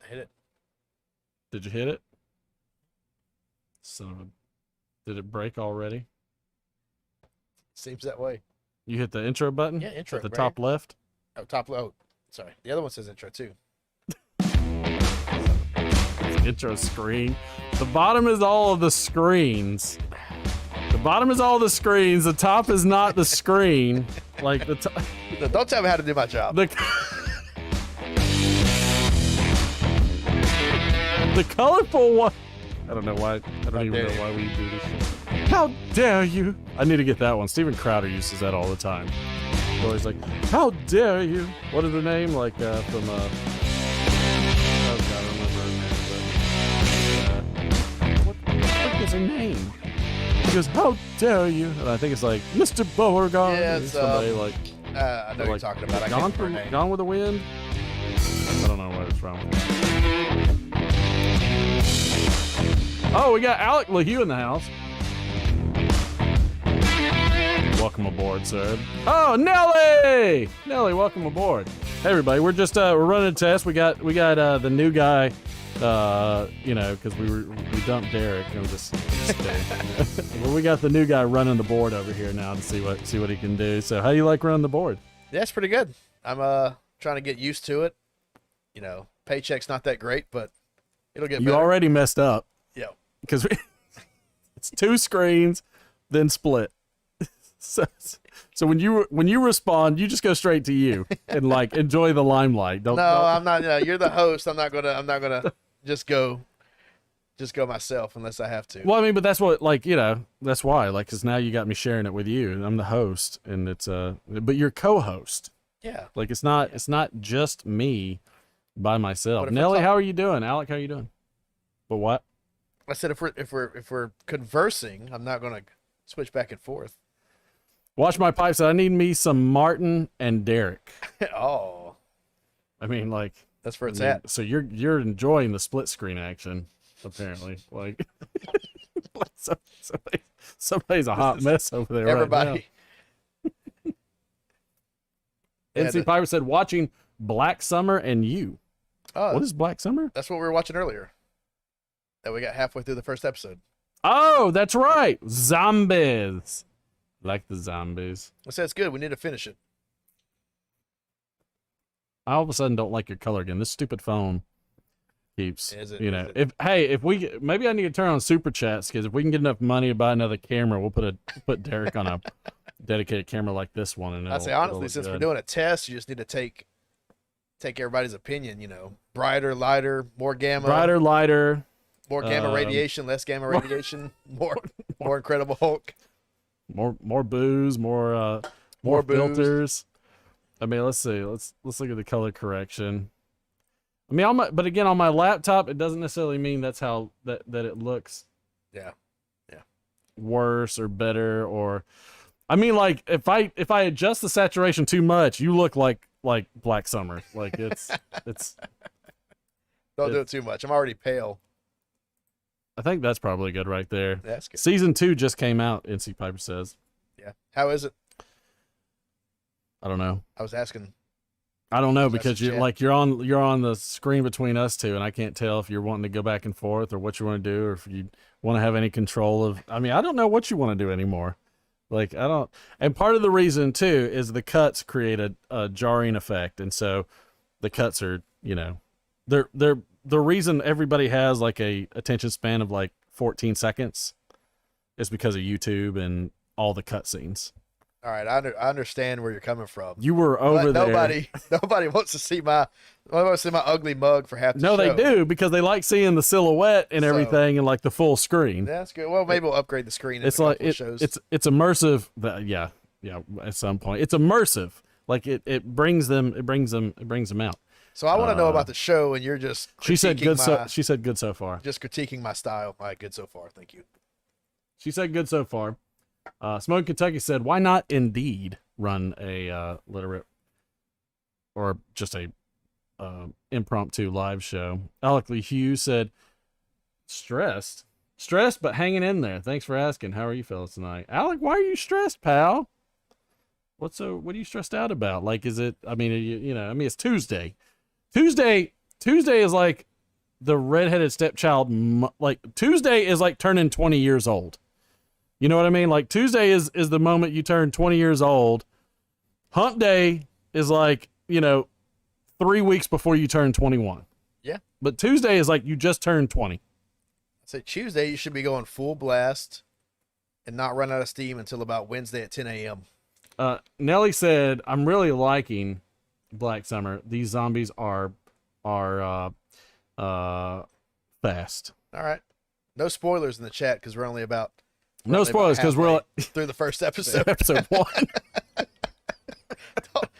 I hit it. Did you hit it? Son of a... Did it break already? Seems that way. You hit the intro button? Yeah, intro, at the right top left? Oh, top low. Sorry. The other one says intro too. Intro screen. The bottom is all of the screens. The bottom is all the screens. The top is not the screen. Like the top. No, don't tell me how to do my job. The colorful one. I don't know why. I don't even know why we do this shit. How dare you? I need to get that one. Steven Crowder uses that all the time. He's always like, how dare you? What is her name? Like from oh God, I don't remember her name. But, what the fuck is her name? He goes, how dare you? And I think it's like Mr. Beauregard. Yeah, or it's somebody like. I know what you're talking about. I can't remember her name. Gone with the Wind. I don't know where it's from. Oh, we got Alec LaHue in the house. Welcome aboard, sir. Oh, Nelly! Nelly, welcome aboard. Hey, everybody. We're just we're running a test. We got the new guy. You know, because we dumped Derek. I'm just kidding. Well, we got the new guy running the board over here now to see what he can do. So, how do you like running the board? Yeah, it's pretty good. I'm trying to get used to it. You know, paycheck's not that great, but it'll get better. You already messed up. Yeah. Because it's two screens, then split. So when you respond, you just go straight to you and like enjoy the limelight. Don't. I'm not. You're the host. I'm not gonna just go myself unless I have to. Well, I mean, but that's what, like, you know, that's why, like, because now you got me sharing it with you, and I'm the host, and it's but you're co-host. Yeah. Like it's not just me by myself. Nelly, how are you doing? Alec, how are you doing? But what? I said if we're conversing, I'm not gonna switch back and forth. Watch My Pipe said, I need me some Martin and Derek. Oh. I mean, like. That's where it's at. So you're enjoying the split screen action, apparently. Like, somebody's a hot mess over there. Everybody. Right now. NC Piper said, watching Black Summer and You. Oh, what is Black Summer? That's what we were watching earlier. That we got halfway through the first episode. Oh, that's right. Zombies. Like the zombies. I said it's good. We need to finish it. I all of a sudden don't like your color again. This stupid phone keeps, you know. If maybe I need to turn on super chats, because if we can get enough money to buy another camera, we'll put Derek on a dedicated camera like this one. And I say honestly, since we're doing a test, you just need to take everybody's opinion. You know, brighter, lighter, more gamma. Brighter, lighter. More gamma radiation, less gamma radiation, more Incredible Hulk. More booze, more filters. I mean, let's see. Let's look at the color correction. I mean, on my laptop, it doesn't necessarily mean that's how that it looks. Yeah. Worse or better, or I mean, like if I adjust the saturation too much, you look like Black Summer. Like it's. Don't do it too much. I'm already pale. I think that's probably good right there. That's good. Season 2 just came out, NC Piper says. Yeah. How is it? I don't know. I was asking. I don't know, because you're on the screen between us two, and I can't tell if you're wanting to go back and forth or what you want to do, or if you want to have any control of. I mean, I don't know what you want to do anymore. Like, I don't. And part of the reason too is the cuts create a jarring effect, and so the cuts are, you know, they're the reason everybody has like a attention span of like 14 seconds is because of YouTube and all the cutscenes. All right, I understand where you're coming from. You were over there. Nobody wants to see my ugly mug for half the show. No, they do, because they like seeing the silhouette and everything and like the full screen. That's good. Well, maybe we'll upgrade the screen. It's like shows. It's immersive. Yeah. At some point, it's immersive. Like it brings them out. So I want to know about the show, and you're just she said good so far. Just critiquing my style. All right, good so far. Thank you. She said good so far. Smoke Kentucky said, why not Indeed run a literate or just a impromptu live show? Alec Lee Hughes said, stressed, but hanging in there. Thanks for asking. How are you fellas tonight? Alec, why are you stressed, pal? What are you stressed out about? Like, is it, I mean, you know, I mean, it's Tuesday. Tuesday is like the redheaded stepchild, like Tuesday is like turning 20 years old. You know what I mean? Like Tuesday is the moment you turn 20 years old. Hump day is like, 3 weeks before you turn 21. Yeah. But Tuesday is like you just turned 20. So Tuesday, you should be going full blast and not run out of steam until about Wednesday at 10 a.m. Nelly said, I'm really liking Black Summer. These zombies are fast. All right. No spoilers in the chat because we're only about no spoilers because we're through the first episode. Episode 1.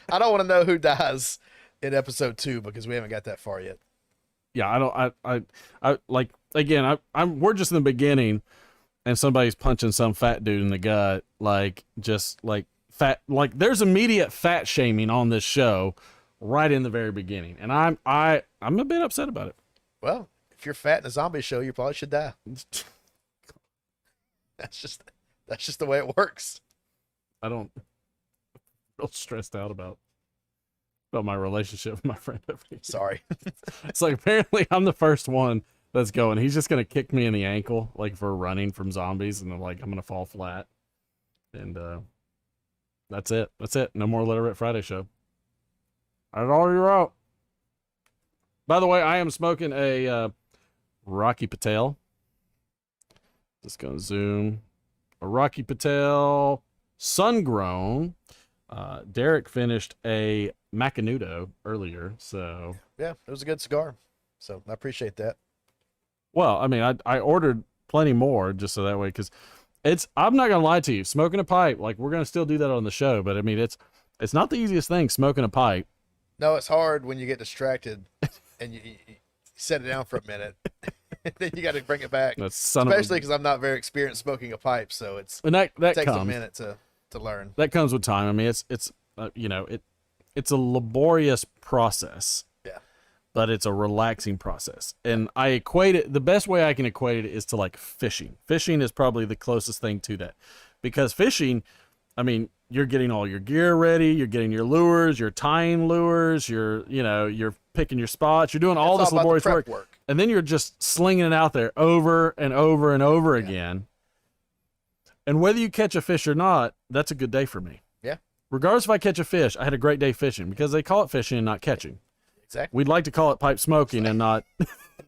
I don't want to know who dies in episode 2 because we haven't got that far yet. Yeah, I like, again, we're just in the beginning and somebody's punching some fat dude in the gut, like just like fat, like there's immediate fat shaming on this show right in the very beginning. And I'm a bit upset about it. Well, if you're fat in a zombie show, you probably should die. That's just the way it works. I'm real stressed out about my relationship with my friend over here. Sorry. It's like, apparently I'm the first one that's going. He's just going to kick me in the ankle, like for running from zombies. And I'm going to fall flat. And, that's it. No more Let It Rip Friday show. I already wrote. By the way, I am smoking a, Rocky Patel. Just going to zoom. A Rocky Patel sun-grown. Derek finished a Macanudo earlier, so yeah, it was a good cigar. So I appreciate that. Well, I mean, I ordered plenty more just so that way, because I'm not gonna lie to you, smoking a pipe, like we're gonna still do that on the show, but I mean, it's not the easiest thing smoking a pipe. No, it's hard when you get distracted and you set it down for a minute. Then you got to bring it back. Especially because I'm not very experienced smoking a pipe, so it takes a minute to learn. That comes with time. I mean, it's it's a laborious process. Yeah. But it's a relaxing process. And I equate it, the best way I can equate it is to like fishing. Fishing is probably the closest thing to that. Because fishing, I mean, you're getting all your gear ready, you're getting your lures, you're tying lures, you're picking your spots, you're doing all this laborious work. And then you're just slinging it out there over and over and over again. And whether you catch a fish or not, that's a good day for me. Yeah. Regardless if I catch a fish, I had a great day fishing, because they call it fishing and not catching. Exactly. We'd like to call it pipe smoking and not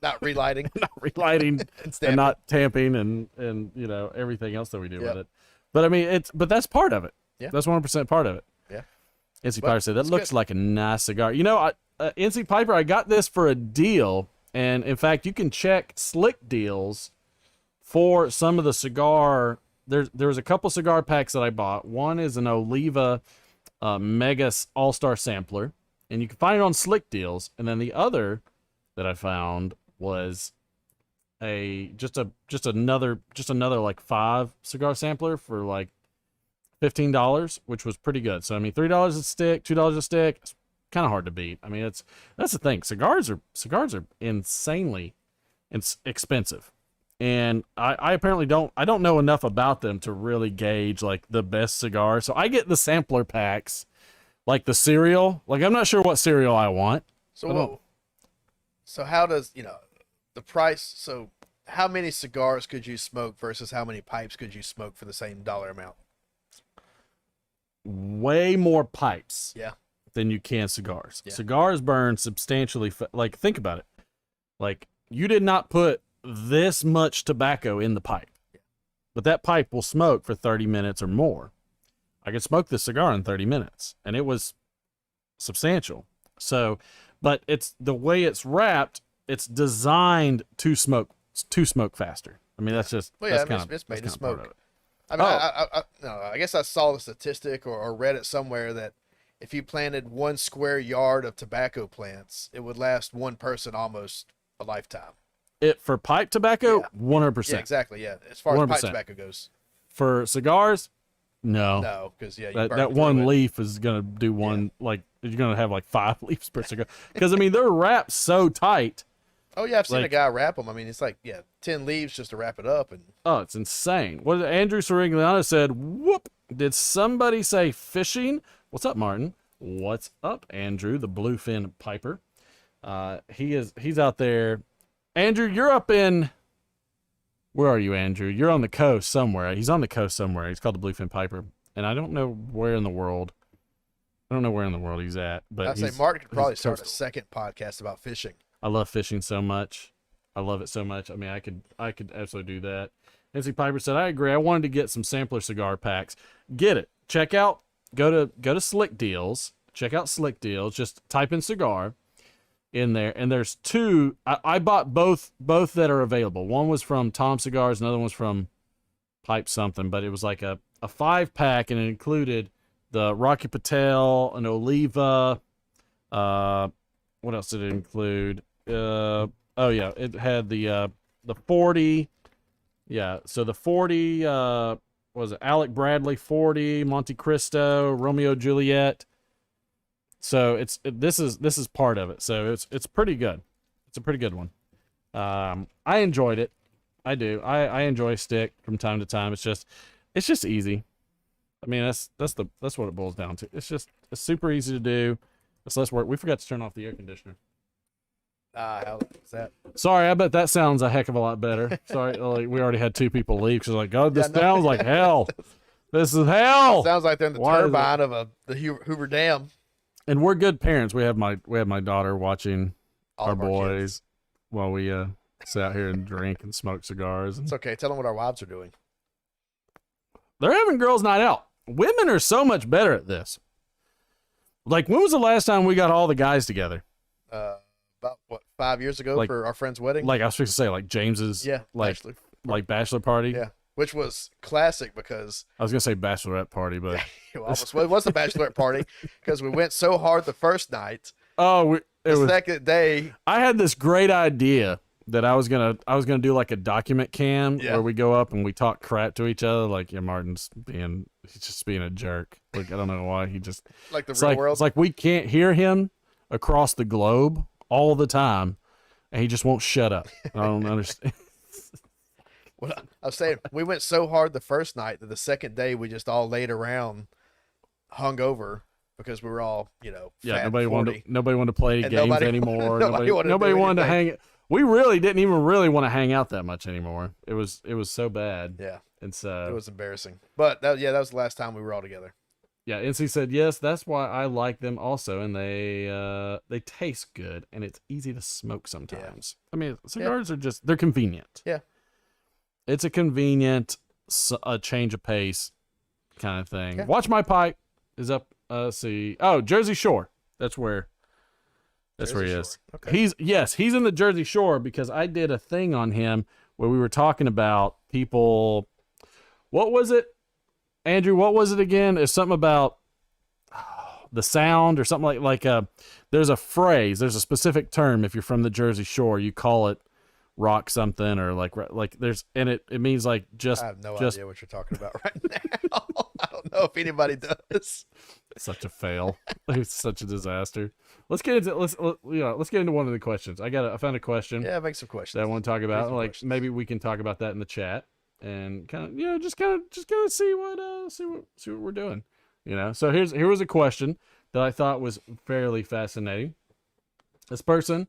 not relighting. Not relighting and not tamping and everything else that we do with it. But I mean, but that's part of it. Yeah. That's 100% part of it. Yeah. NC Piper said, that looks like a nice cigar. NC Piper, I got this for a deal. And in fact, you can check Slick Deals for some of the cigar. There's a couple cigar packs that I bought. One is an Oliva Mega All-Star Sampler, and you can find it on Slick Deals. And then the other that I found was just another like 5 cigar sampler for like $15, which was pretty good. So I mean, $3 a stick, $2 a stick. It's kind of hard to beat. I mean, that's the thing. Cigars are insanely expensive. And I apparently don't know enough about them to really gauge like the best cigar. So I get the sampler packs, like the cereal. Like I'm not sure what cereal I want. So how does the price? So how many cigars could you smoke versus how many pipes could you smoke for the same dollar amount? Way more pipes. Yeah. Than you can cigars. Yeah. Cigars burn substantially. Like think about it. Like you did not put this much tobacco in the pipe, but that pipe will smoke for 30 minutes or more. I could smoke this cigar in 30 minutes, and it was substantial. So, but it's the way it's wrapped. It's designed to smoke faster. I mean, that's just it's made to smoke. I mean, I guess I saw the statistic or read it somewhere that if you planted 1 square yard of tobacco plants, it would last one person almost a lifetime. For pipe tobacco, 100%. Yeah, exactly. Yeah, as far 100%. As pipe tobacco goes. For cigars, no. No, because that one leaf is gonna do one like you're gonna have like 5 leaves per cigar. Because I mean they're wrapped so tight. Oh yeah, I've seen a guy wrap them. I mean it's like 10 leaves just to wrap it up and. Oh, it's insane. What Andrew Sorigliano said? Whoop! Did somebody say fishing? What's up, Martin? What's up, Andrew, the bluefin piper? He's out there Andrew, you're up in. Where are you, Andrew? You're on the coast somewhere. He's on the coast somewhere. He's called the Bluefin Piper, and I don't know where in the world. I don't know where in the world he's at, but I'd say Mark could probably start a second podcast about fishing. I love fishing so much. I love it so much. I mean, I could absolutely do that. NC Piper said, I agree. I wanted to get some sampler cigar packs. Get it. Check out, go to Slick Deals. Check out Slick Deals. Just type in cigar in there. And there's two. I bought both that are available. One was from Tom Cigars. Another one was from Pipe something. But it was like a 5-pack, and it included the Rocky Patel, an Oliva. What else did it include? Oh yeah, it had the 40. Yeah, so the 40 was it Alec Bradley 40, Monte Cristo, Romeo Juliet. So this is part of it. So it's pretty good. It's a pretty good one. I enjoyed it. I do. I enjoy stick from time to time. It's just easy. I mean, that's what it boils down to. It's super easy to do. It's less work. We forgot to turn off the air conditioner. How is that? Sorry, I bet that sounds a heck of a lot better. Sorry, like, we already had 2 people leave because like, God, this sounds like hell. This is hell. Sounds like they're in the turbine of the Hoover Dam. And we're good parents. We have my daughter watching All our of our boys kids. while we sit out here and drink and smoke cigars. It's okay. Tell them what our wives are doing. They're having girls' night out. Women are so much better at this. Like, when was the last time we got all the guys together? About 5 years ago for our friend's wedding. Like I was supposed to say, like James's, bachelor party. Yeah, which was classic because I was gonna say bachelorette party, but it was a bachelorette party because we went so hard the first night. Second day, I had this great idea that I was gonna do like a document cam where we go up and we talk crap to each other. Like, yeah, he's just being a jerk. Like, I don't know why he just like the real world. It's like we can't hear him across the globe all the time, and he just won't shut up. I don't understand. Well, I was saying we went so hard the first night that the second day we just all laid around, hung over because we were all, fat nobody wanted to play and games anymore. Nobody wanted to hang. We really didn't even really want to hang out that much anymore. It was so bad. Yeah, and so it was embarrassing. But that was the last time we were all together. Yeah, NC said yes. That's why I like them also, and they taste good, and it's easy to smoke sometimes. Yeah. I mean, cigars are they're convenient. Yeah, it's a convenient, a change of pace kind of thing. Yeah. Watch My Pipe is up. See, Jersey Shore. That's where he is. Okay. He's in the Jersey Shore because I did a thing on him where we were talking about people. What was it? Andrew, what was it again? It's something about the sound or something like there's a phrase, there's a specific term. If you're from the Jersey Shore, you call it rock something or like there's, and it means like just. I have no idea what you're talking about right now. I don't know if anybody does. Such a fail. It's such a disaster. Let's get into one of the questions. I weund a question. Yeah, make some questions that I want to talk about. Like questions. Maybe we can talk about that in the chat. And kind of, just kind of see what we're doing, So here was a question that I thought was fairly fascinating. This person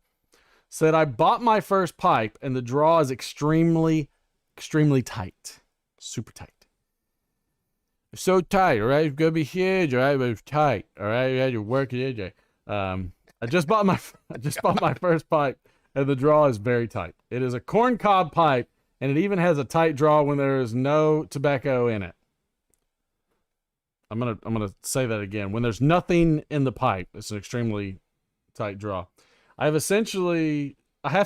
said, "I bought my first pipe, and the draw is extremely, extremely tight, super tight. It's so tight, all right. It's gonna be huge, all right, but it's tight, all right. You had to work it in. I just bought my first pipe, and the draw is very tight. It is a corncob pipe." And it even has a tight draw when there is no tobacco in it. I'm gonna say that again. When there's nothing in the pipe, it's an extremely tight draw. I have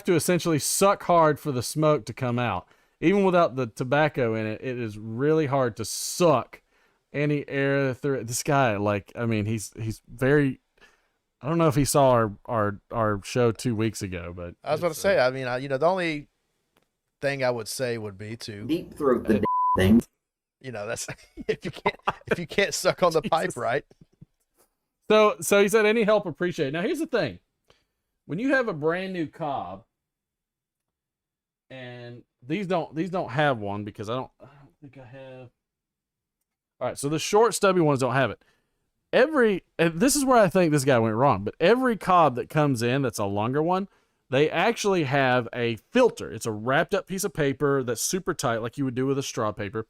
to essentially suck hard for the smoke to come out. Even without the tobacco in it, it is really hard to suck any air through it. This guy, he's very. I don't know if he saw our show 2 weeks ago, but I was about to say. I mean, the only thing I would say would be to deep throat the thing. That's if you can't suck on the pipe right. So he said any help appreciated. Now here's the thing. When you have a brand new cob, and these don't have one because I don't think I have. All right, so the short stubby ones don't have it. And this is where I think this guy went wrong, but every cob that comes in that's a longer one, They actually have a filter. It's a wrapped up piece of paper that's super tight, like you would do with a straw paper.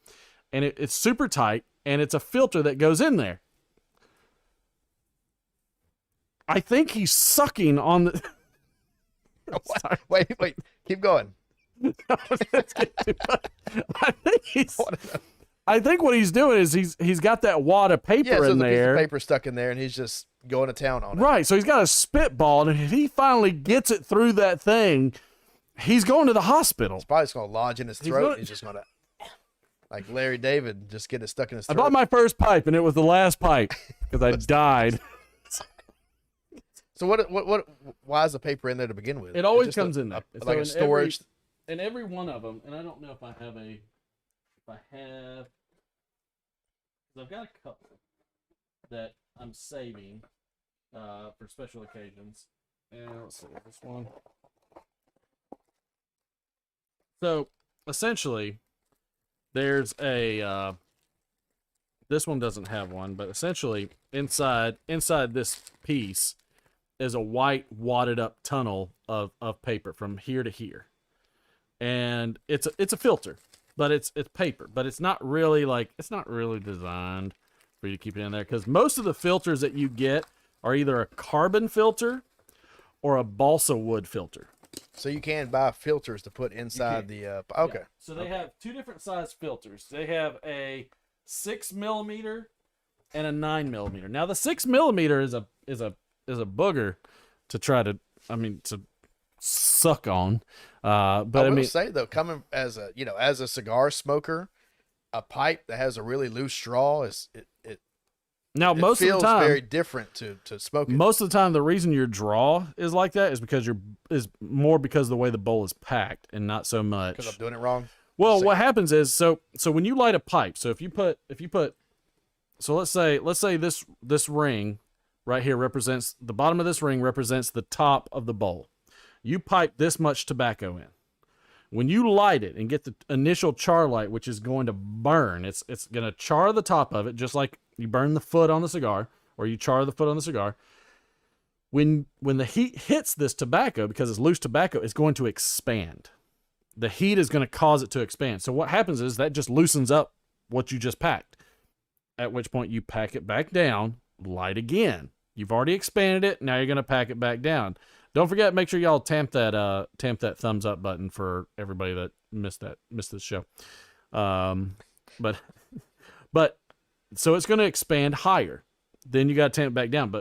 And it's super tight, and it's a filter that goes in there. I think he's sucking on the... Wait, keep going. I think what he's doing is he's got that wad of paper in there. Piece of paper stuck in there, and he's just going to town on it. Right, so he's got a spitball, and if he finally gets it through that thing, he's going to the hospital. It's probably just going to lodge in his throat. He's just going to, like Larry David, just get it stuck in his throat. I bought my first pipe, and it was the last pipe because I died. So why is the paper in there to begin with? It always comes in there. It's like a storage. In every one of them, and I don't know if I have because I've got a couple that I'm saving for special occasions. And let's see, this one. So essentially, there's a this one doesn't have one, but essentially inside this piece is a white wadded up tunnel of paper from here to here. And it's a filter, but it's paper, but it's not really designed for you to keep it in there, because most of the filters that you get are either a carbon filter or a balsa wood filter. So you can buy filters to put inside the okay. Yeah. So they have two different size filters. They have a 6mm and a 9mm. Now the 6mm is a booger to try to suck on. But I will say though, coming as a cigar smoker, a pipe that has a really loose straw most of the time very different to smoking. Most of the time, the reason your draw is like that is because because of the way the bowl is packed, and not so much because I'm doing it wrong. Well, what happens is so when you light a pipe, so if you put so let's say this ring right here represents the bottom of this ring represents the top of the bowl. You pipe this much tobacco in. When you light it and get the initial char light, which is going to burn, it's going to char the top of it, just like you burn the foot on the cigar, or you char the foot on the cigar. When the heat hits this tobacco, because it's loose tobacco, it's going to expand. The heat is going to cause it to expand. So what happens is that just loosens up what you just packed, at which point you pack it back down, light again. You've already expanded it. Now you're going to pack it back down. Don't forget, make sure y'all tamp that thumbs up button for everybody that missed this show. But so it's going to expand higher. Then you got to tamp it back down.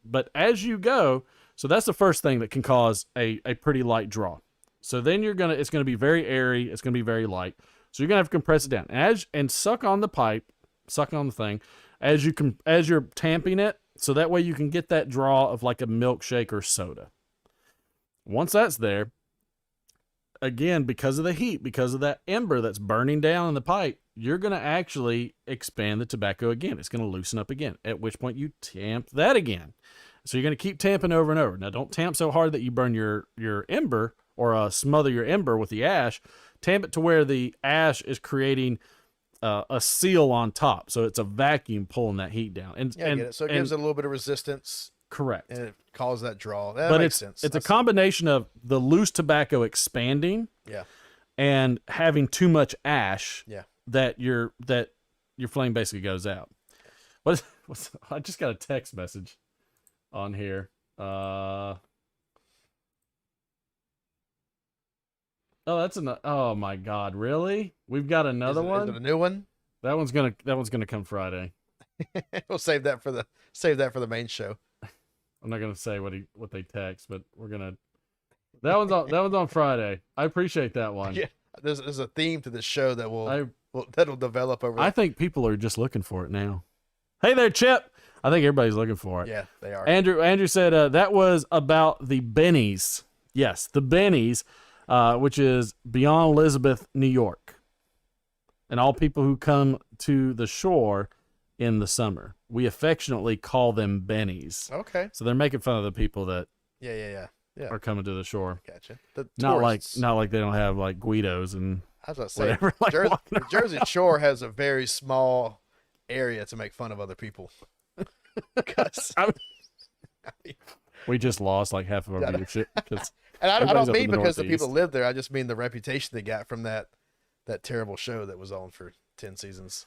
But as you go, so that's the first thing that can cause a pretty light draw. So then it's going to be very airy. It's going to be very light. So you're going to have to compress it down and suck on the pipe, suck on the thing as you're tamping it. So that way you can get that draw of like a milkshake or soda. Once that's there, again, because of the heat, because of that ember that's burning down in the pipe, you're going to actually expand the tobacco again. It's going to loosen up again, at which point you tamp that again. So you're going to keep tamping over and over. Now, don't tamp so hard that you burn your ember or smother your ember with the ash. Tamp it to where the ash is creating a seal on top. So it's a vacuum pulling that heat down. I get it. So it gives it a little bit of resistance. Correct. And it causes that draw. That makes sense. It's a combination of the loose tobacco expanding, and having too much ash, that your flame basically goes out. I just got a text message on here. Oh, oh my God, really? We've got another one. Is it a new one? That one's gonna come Friday. We'll save that for the main show. I'm not gonna say what they text, but we're gonna. That one's on Friday. I appreciate that one. Yeah, there's a theme to this show that'll develop over. I think people are just looking for it now. Hey there, Chip. I think everybody's looking for it. Yeah, they are. Andrew said that was about the Bennies. Yes, the Bennies, which is beyond Elizabeth, New York, and all people who come to the shore in the summer. We affectionately call them Bennies. Okay. So they're making fun of the people that are coming to the shore. Gotcha. The not like they don't have like Guidos and I was about to say, whatever. The Jersey Shore has a very small area to make fun of other people. We just lost like half of our viewership because And I Everybody's don't up in mean the because the people Northeast. live there. I just mean the reputation they got from that terrible show that was on for 10 seasons.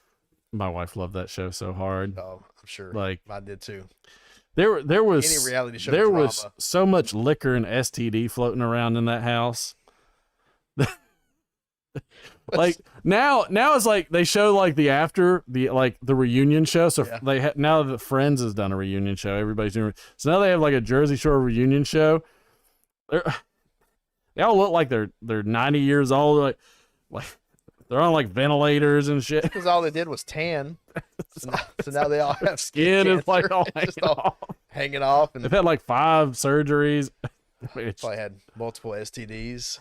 My wife loved that show so hard. Oh, I'm sure. Like I did too. there was Any reality show there drama. was so much liquor and STD floating around in that house. Like now it's like they show like the reunion show. So Yeah. now that Friends has done a reunion show, everybody's doing. So now they have like a Jersey Shore reunion show. They all look like they're 90 years old. Like they're on like ventilators and shit. Because all they did was tan. So now they all have Skin is like all just hanging off. hanging off. And They've had like 5 surgeries. probably had multiple STDs.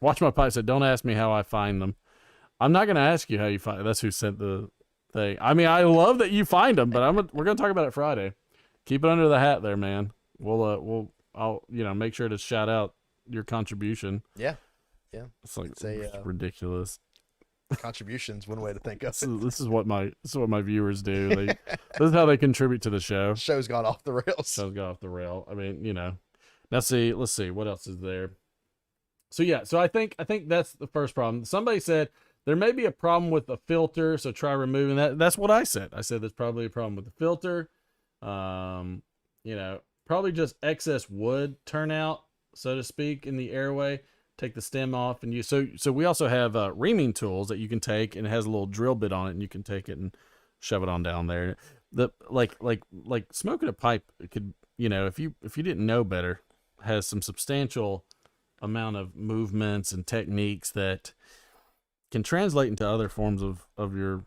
Watch My Pipe said, "Don't ask me how I find them." I'm not going to ask you how you find. That's who sent the thing. I mean, I love that you find them, but we're going to talk about it Friday. Keep it under the hat there, man. I'll make sure to shout out your contribution. Yeah. It's like It's a ridiculous. contribution's one way to think of it. This is what my viewers do. This is how they contribute to the show. Show's gone off the rails. Show's got off the rail. I mean, let's see what else is there. So yeah, so I think that's the first problem. Somebody said there may be a problem with the filter, so try removing that. That's what I said. I said there's probably a problem with the filter. Probably just excess wood turnout, so to speak, in the airway. Take the stem off and use. So we also have reaming tools that you can take, and it has a little drill bit on it, and you can take it and shove it on down there. The like smoking a pipe, it could, if you didn't know better, has some substantial amount of movements and techniques that can translate into other forms of your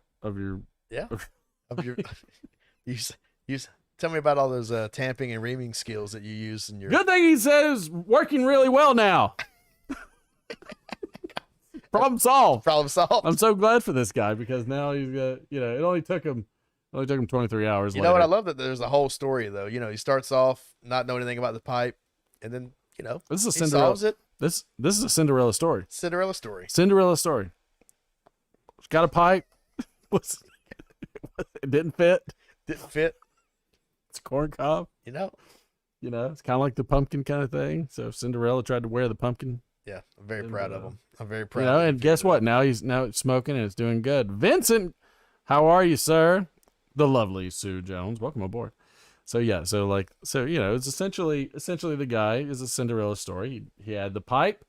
Tell me about all those tamping and reaming skills that you use in your. Good thing he said is working really well now. Problem solved. I'm so glad for this guy because now he's got, it only took him 23 hours. You know what? I love that there's a whole story though. He starts off not knowing anything about the pipe, and then this is a he Cinderella. solves it. This is a Cinderella story. Cinderella story. Got a pipe. It didn't fit. It's corn cob. It's kind of like the pumpkin kind of thing. So Cinderella tried to wear the pumpkin. Yeah, I'm very proud of him. I'm very proud. And guess what? Now he's smoking and it's doing good. Vincent, how are you, sir? The lovely Sue Jones. Welcome aboard. So yeah, it's essentially the guy is a Cinderella story. He had the pipe,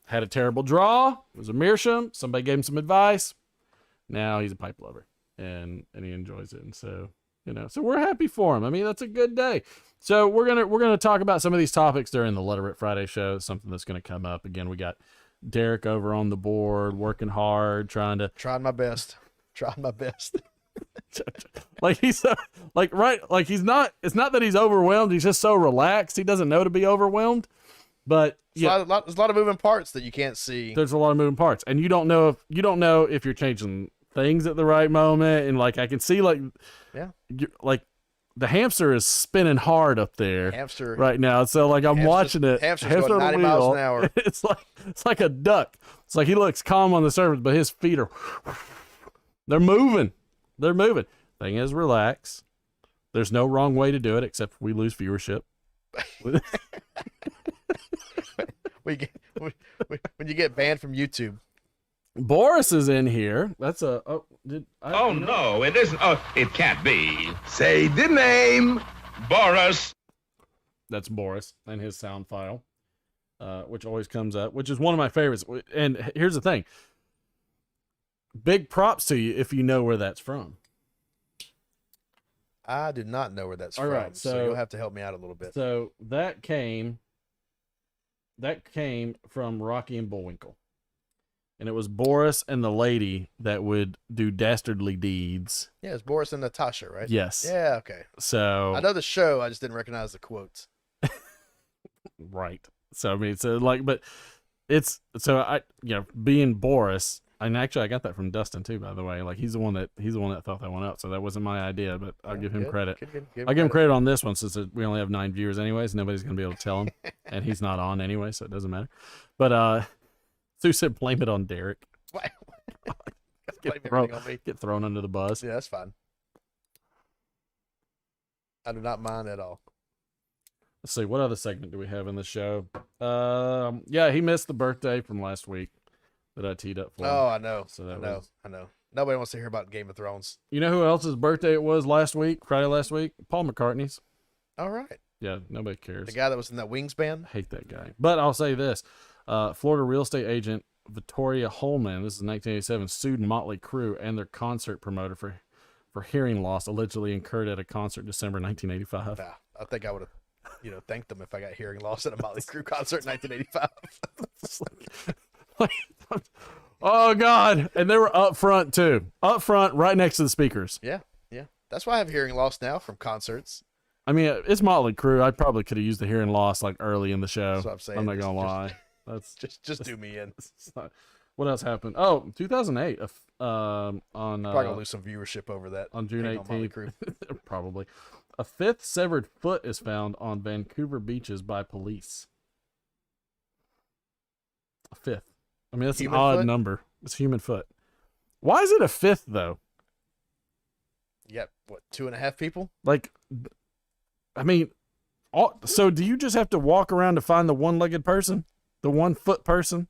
had a terrible draw. It was a meerschaum. Somebody gave him some advice. Now he's a pipe lover, and he enjoys it. And so so we're happy for him. I mean, that's a good day. So we're gonna talk about some of these topics during the Let It Rip Friday show. Something that's gonna come up again. We got Derek over on the board, working hard, trying my best. Like he's he's not. It's not that he's overwhelmed. He's just so relaxed. He doesn't know to be overwhelmed. But there's a lot of moving parts that you can't see. There's a lot of moving parts, and you don't know if you're changing things at the right moment. And I can see the hamster is spinning hard up there right now. So I'm watching it. Hamster's going 90 miles an hour. It's like a duck. It's like he looks calm on the surface, but his feet are they're moving. Thing is, relax. There's no wrong way to do it except we lose viewership. When you get banned from YouTube. Boris is in here. That's no, it isn't. Oh, it can't be. Say the name, Boris. That's Boris and his sound file, which always comes up, which is one of my favorites. And here's the thing. Big props to you if you know where that's from. I do not know where that's All from, right, so you'll have to help me out a little bit. So that came from Rocky and Bullwinkle. And it was Boris and the lady that would do dastardly deeds. Yeah, it's Boris and Natasha, right? Yes. Yeah, okay. So I know the show, I just didn't recognize the quotes. Right. So I mean, but it's being Boris. And actually, I got that from Dustin too, by the way. He's the one that thought that one up. So that wasn't my idea, but I'll give him credit. I'll give him credit on this one since we only have 9 viewers anyways. Nobody's gonna be able to tell him, and he's not on anyway, so it doesn't matter. But Sue said, "Blame it on Derek." Get thrown under the bus. Yeah, that's fine. I do not mind at all. Let's see, what other segment do we have in the show? Yeah, he missed the birthday from last week that I teed up for him. Oh, I know. So I know. Nobody wants to hear about Game of Thrones. You know who else's birthday it was Friday last week? Paul McCartney's. All right. Yeah, nobody cares. The guy that was in that Wings band. I hate that guy. But I'll say this. Florida real estate agent Victoria Holman, this is 1987, sued Motley Crue and their concert promoter for hearing loss allegedly incurred at a concert December 1985. Nah, I think I would have, thanked them if I got hearing loss at a Motley Crue concert in 1985. Oh, God. And they were up front, too. Up front, right next to the speakers. Yeah. That's why I have hearing loss now from concerts. I mean, it's Motley Crue. I probably could have used the hearing loss like early in the show. That's what I'm saying. I'm not going to lie. That's Just do me in. What else happened? Oh, 2008. Probably gonna lose some viewership over that on June hang on Motley 18th. Crue. Probably. A fifth severed foot is found on Vancouver beaches by police. A fifth. I mean, that's Human an odd foot? number. It's human foot. Why is it a fifth, though? Yep. What, 2.5 people? Like, I mean, so do you just have to walk around to find the one-legged person? The one-foot person?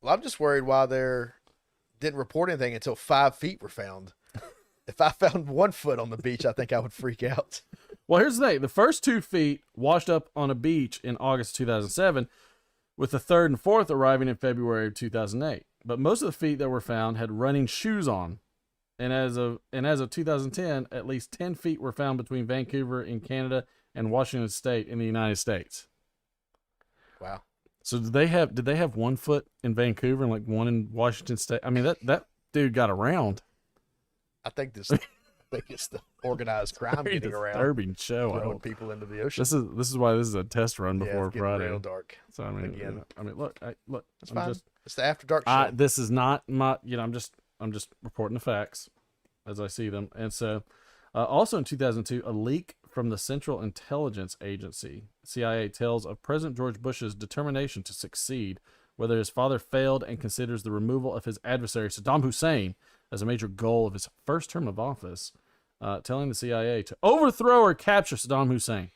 Well, I'm just worried why they didn't report anything until 5 feet were found. If I found 1 foot on the beach, I think I would freak out. Well, here's the thing. The first 2 feet washed up on a beach in August 2007, with the third and fourth arriving in February of 2008. But most of the feet that were found had running shoes on. And as of 2010, at least 10 feet were found between Vancouver in Canada and Washington State in the United States. Wow. So did they have 1 foot in Vancouver and like one in Washington State? I mean, that dude got around. I think it's the organized crime Very getting around, disturbing show. throwing people into the ocean. This is why this is a test run Yeah, before it's getting Friday. real dark. So I mean, Again. look. It's fine. It's the After Dark show. This is not my. I'm just reporting the facts as I see them. And so, also in 2002, a leak from the Central Intelligence Agency (CIA) tells of President George Bush's determination to succeed, whether his father failed and considers the removal of his adversary Saddam Hussein as a major goal of his first term of office, telling the CIA to overthrow or capture Saddam Hussein.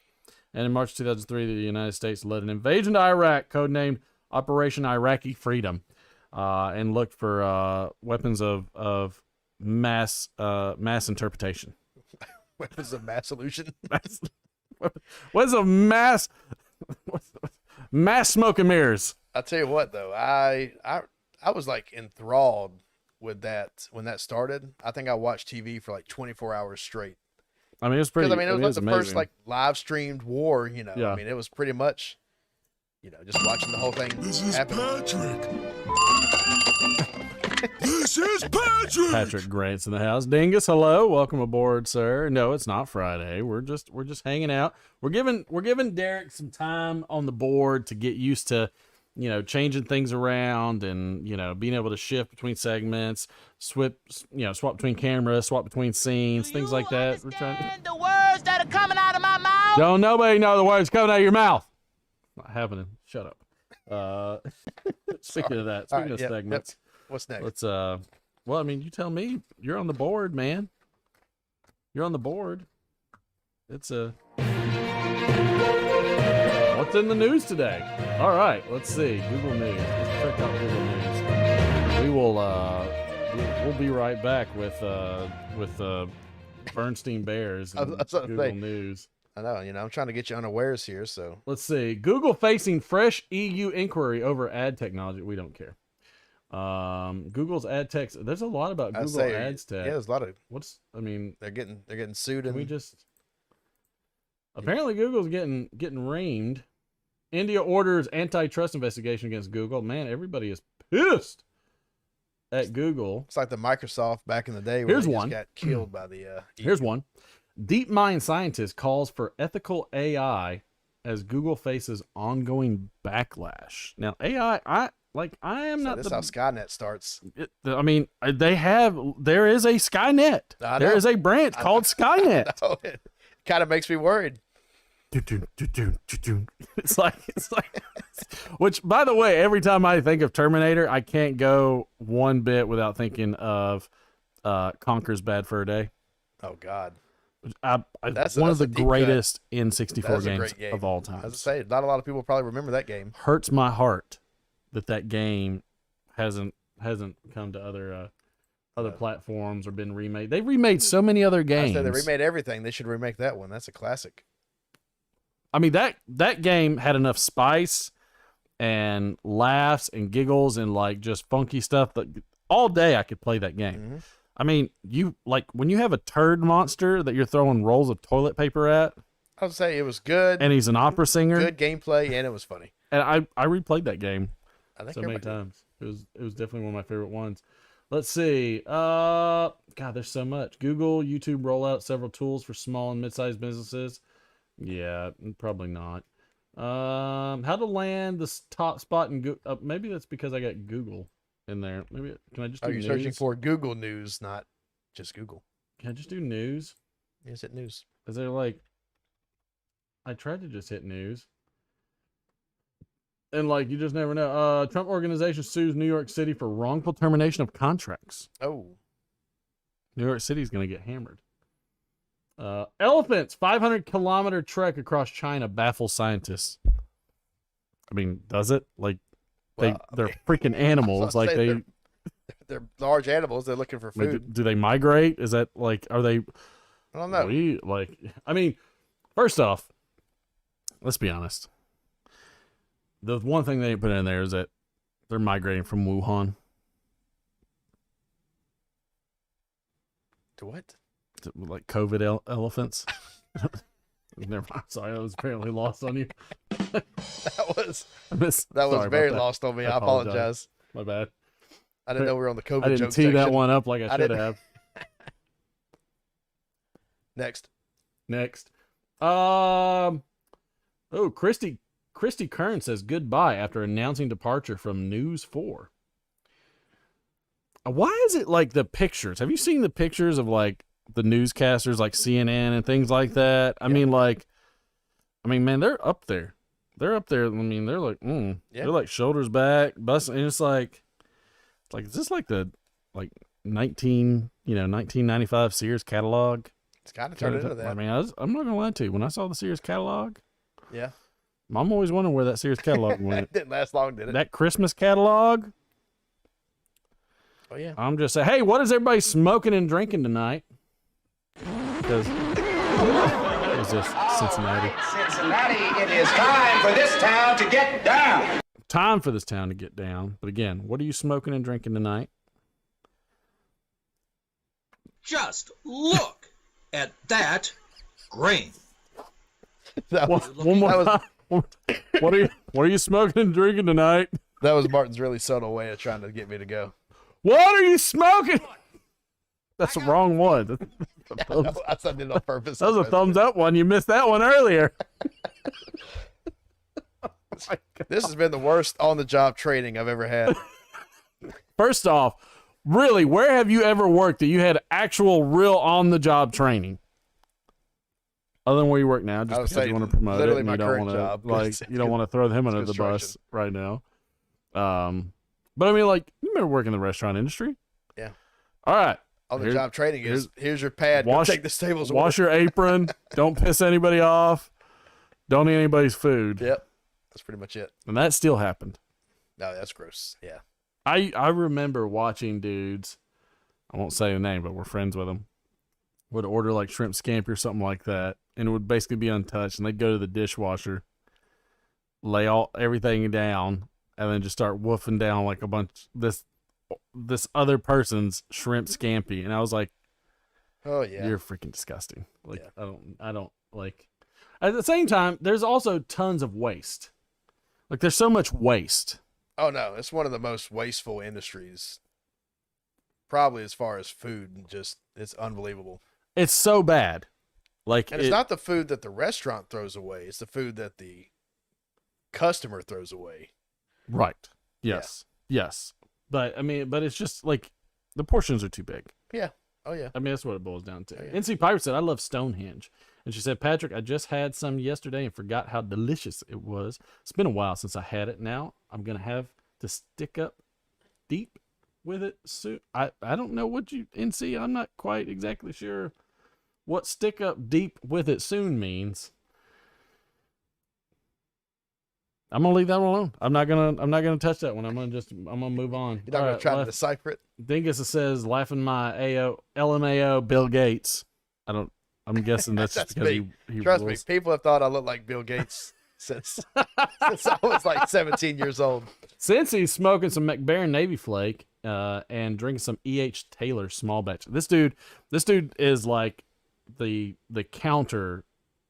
And in March 2003, the United States led an invasion to Iraq, codenamed Operation Iraqi Freedom, and looked for weapons of mass interpretation. Weapons of mass illusion. What's a mass smoke and mirrors? I'll tell you what, though, I was like enthralled with that when that started. I think I watched TV for like 24 hours straight. I mean, it was pretty. Because it was like the first amazing. like live streamed war. Yeah. I mean, it was pretty much, just watching the whole thing happen. This is Patrick. Patrick Grant's in the house. Dingus, hello, welcome aboard, sir. No, it's not Friday. We're just hanging out. We're giving Derek some time on the board to get used to, changing things around and being able to shift between segments, swap between cameras, swap between scenes, things like that. We're trying the words that are coming out of my mouth. Don't nobody know the words coming out of your mouth. Not happening. Shut up. Speaking of that, speaking of segments. What's next? Let's well, I mean, you tell me. You're on the board, man. You're on the board. It's a what's in the news today? All right, let's see. Google News. Let's check out Google News. We will we'll be right back with Bernstein Bears and Google News. I know, I'm trying to get you unawares here, so. Let's see. Google facing fresh EU inquiry over ad technology. We don't care. Google's ad tech. There's a lot about Google Ads tech. Yeah, there's a lot of. They're getting sued, and we just apparently Google's getting reamed. India orders antitrust investigation against Google. Man, everybody is pissed at Google. It's like the Microsoft back in the day where Here's they one. just got killed by the. Here's one. DeepMind scientist calls for ethical AI as Google faces ongoing backlash. Now, AI, I am not. This is how Skynet starts. There is a Skynet. I know. There is a branch called Skynet. Oh, it kind of makes me worried. It's like, which, by the way, every time I think of Terminator, I can't go one bit without thinking of Conker's Bad Fur Day. Oh God. That's one of the a deep cut. greatest N64 That's a games great game. of all As I time. say, not a lot of people probably remember that game. Hurts my heart that game hasn't come to other platforms or been remade. They've remade so many other I games. said they remade everything. They should remake that one. That's a classic. I mean, that game had enough spice and laughs and giggles and like just funky stuff that all day I could play that game. Mm-hmm. I mean, you like when you have a turd monster that you're throwing rolls of toilet paper at, I would say it was good. and he's an opera singer, Good gameplay, and it was funny. and I replayed that game I think so many everybody did. times. It was definitely one of my favorite ones. Let's see. God, there's so much. Google, YouTube roll out several tools for small and mid-sized businesses. Yeah, probably not. How to land the top spot in Google? Maybe that's because I got Google in there. Maybe can I just do Oh, you're news? searching for Google News, not just Google. Can I just do news? Is it news? Is there like? I tried to just hit news. And like you just never know. Trump organization sues New York City for wrongful termination of contracts. Oh, New York City's gonna get hammered. Elephants 500-kilometer trek across China baffles scientists. I mean, does it? Like they're freaking animals. Like they're large animals. They're looking for food. like, do they migrate? Is that like are they? I don't know. I mean, first off, let's be honest. The one thing they didn't put in there is that they're migrating from Wuhan. To what? To, like COVID elephants. Never mind. Sorry, that was apparently lost on you. That was Sorry very about that. lost on me. I I apologize. My bad. I didn't know we were on the COVID I didn't joke tee that section. one up like I should didn't- have. Next. Next. Christy Kern says goodbye after announcing departure from News 4. Why is it like the pictures? Have you seen the pictures of like the newscasters like CNN and things like that? I mean, man, they're up there. They're up there. I mean, they're like, they're like shoulders back, busting. And it's like, is this like the 1995 Sears catalog? It's kind of turned into that. I mean, I'm not gonna lie to you. When I saw the Sears catalog, Yeah. I'm always wondering where that Sears catalog went. It didn't last long, did it? That Christmas catalog. Oh yeah. I'm just saying, hey, what is everybody smoking and drinking tonight? Because is this Cincinnati? Cincinnati, it is time for this town to get down. Time for this town to get down. But again, what are you smoking and drinking tonight? Just look at that grain. That was, One more that was, time. What are you smoking and drinking tonight? that was Martin's really subtle way of trying to get me to go. What are you smoking? That's the wrong one. I said it on purpose. That was a thumbs up one. You missed that one earlier. This has been the worst on-the-job training I've ever had. First off, really, where have you ever worked that you had actual real on-the-job training? Other than where you work now, I just would because say you want to promote it literally and my you don't current want job, to 'cause like it's you don't want to throw him under the construction. bus right now. But I mean, like, you remember working in the restaurant industry? Yeah. All right. On-the-job training is here's your pad. Wash- Go take this table's Wash your apron. Don't piss anybody off. Don't eat anybody's food. Yep. That's pretty much it. And that still happened. No, that's gross. Yeah. I remember watching dudes, I won't say the name, but we're friends with them, would order like shrimp scampi or something like that, and it would basically be untouched, and they'd go to the dishwasher, lay everything down, and then just start woofing down like a bunch this other person's shrimp scampi, and I was like, Oh yeah. you're freaking disgusting. Like Yeah. I don't like. At the same time, there's also tons of waste. Like there's so much waste. Oh no, it's one of the most wasteful industries. Probably as far as food, and just it's unbelievable. It's so bad. Like And it's not the food that the restaurant throws away; it's the food that the customer throws away. right. Yes. Yes. But I mean, but it's just like the portions are too big. Yeah. Oh yeah. I mean, that's what it boils down to. Oh, yeah. NC Pirate said, I love Stonehenge. And she said, Patrick, I just had some yesterday and forgot how delicious it was. It's been a while since I had it. Now I'm going to have to stick up deep with it soon. I don't know what you, NC, I'm not quite exactly sure what stick up deep with it soon means. I'm gonna leave that one alone. I'm not gonna touch that one. I'm gonna move on. You're not going to try to decipher it? Dingus says, laughing my LMAO, Bill Gates. I'm guessing that's That's because me. he Trust rules. me, people have thought I look like Bill Gates since I was like 17 years old. Since he's smoking some McBaron Navy Flake and drinking some E.H. Taylor small batch. This dude is like the counter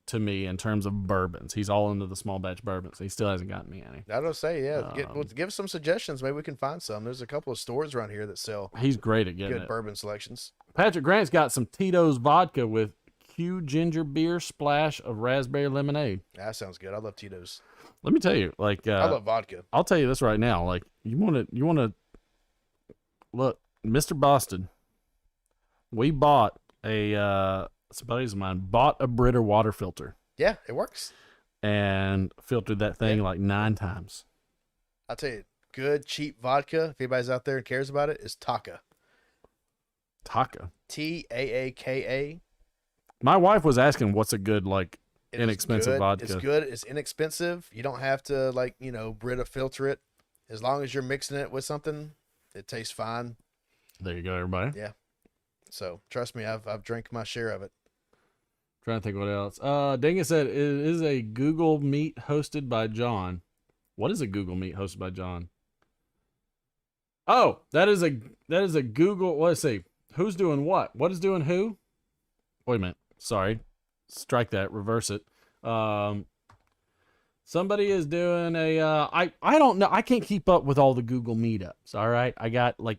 to me in terms of bourbons. He's all into the small batch bourbons. He still hasn't gotten me any. I don't say, yeah. Give us some suggestions. Maybe we can find some. There's a couple of stores around here that sell He's great at getting good it. bourbon selections. Patrick Grant's got some Tito's vodka with Q ginger beer splash of raspberry lemonade. That sounds good. I love Tito's. Let me tell you, like I love vodka. I'll tell you this right now. Like you want to look, Mr. Boston. We bought some buddies of mine bought a Brita water filter Yeah, it works. and filtered that thing like 9 times. I'll tell you, good, cheap vodka, if anybody's out there and cares about it, is Taka. Taka. Taaka. My wife was asking what's a good like It is inexpensive good. vodka. It's good. It's inexpensive. You don't have to Brita filter it. As long as you're mixing it with something, it tastes fine. There you go, everybody. Yeah. So trust me, I've drank my share of it. Trying to think what else. Dingus said it is a Google Meet hosted by John. What is a Google Meet hosted by John? Oh, that is a Google. Let's see. Who's doing what? What is doing who? Wait a minute. Sorry. Strike that. Reverse it. Somebody is doing a. I don't know. I can't keep up with all the Google meetups. All right. I got look.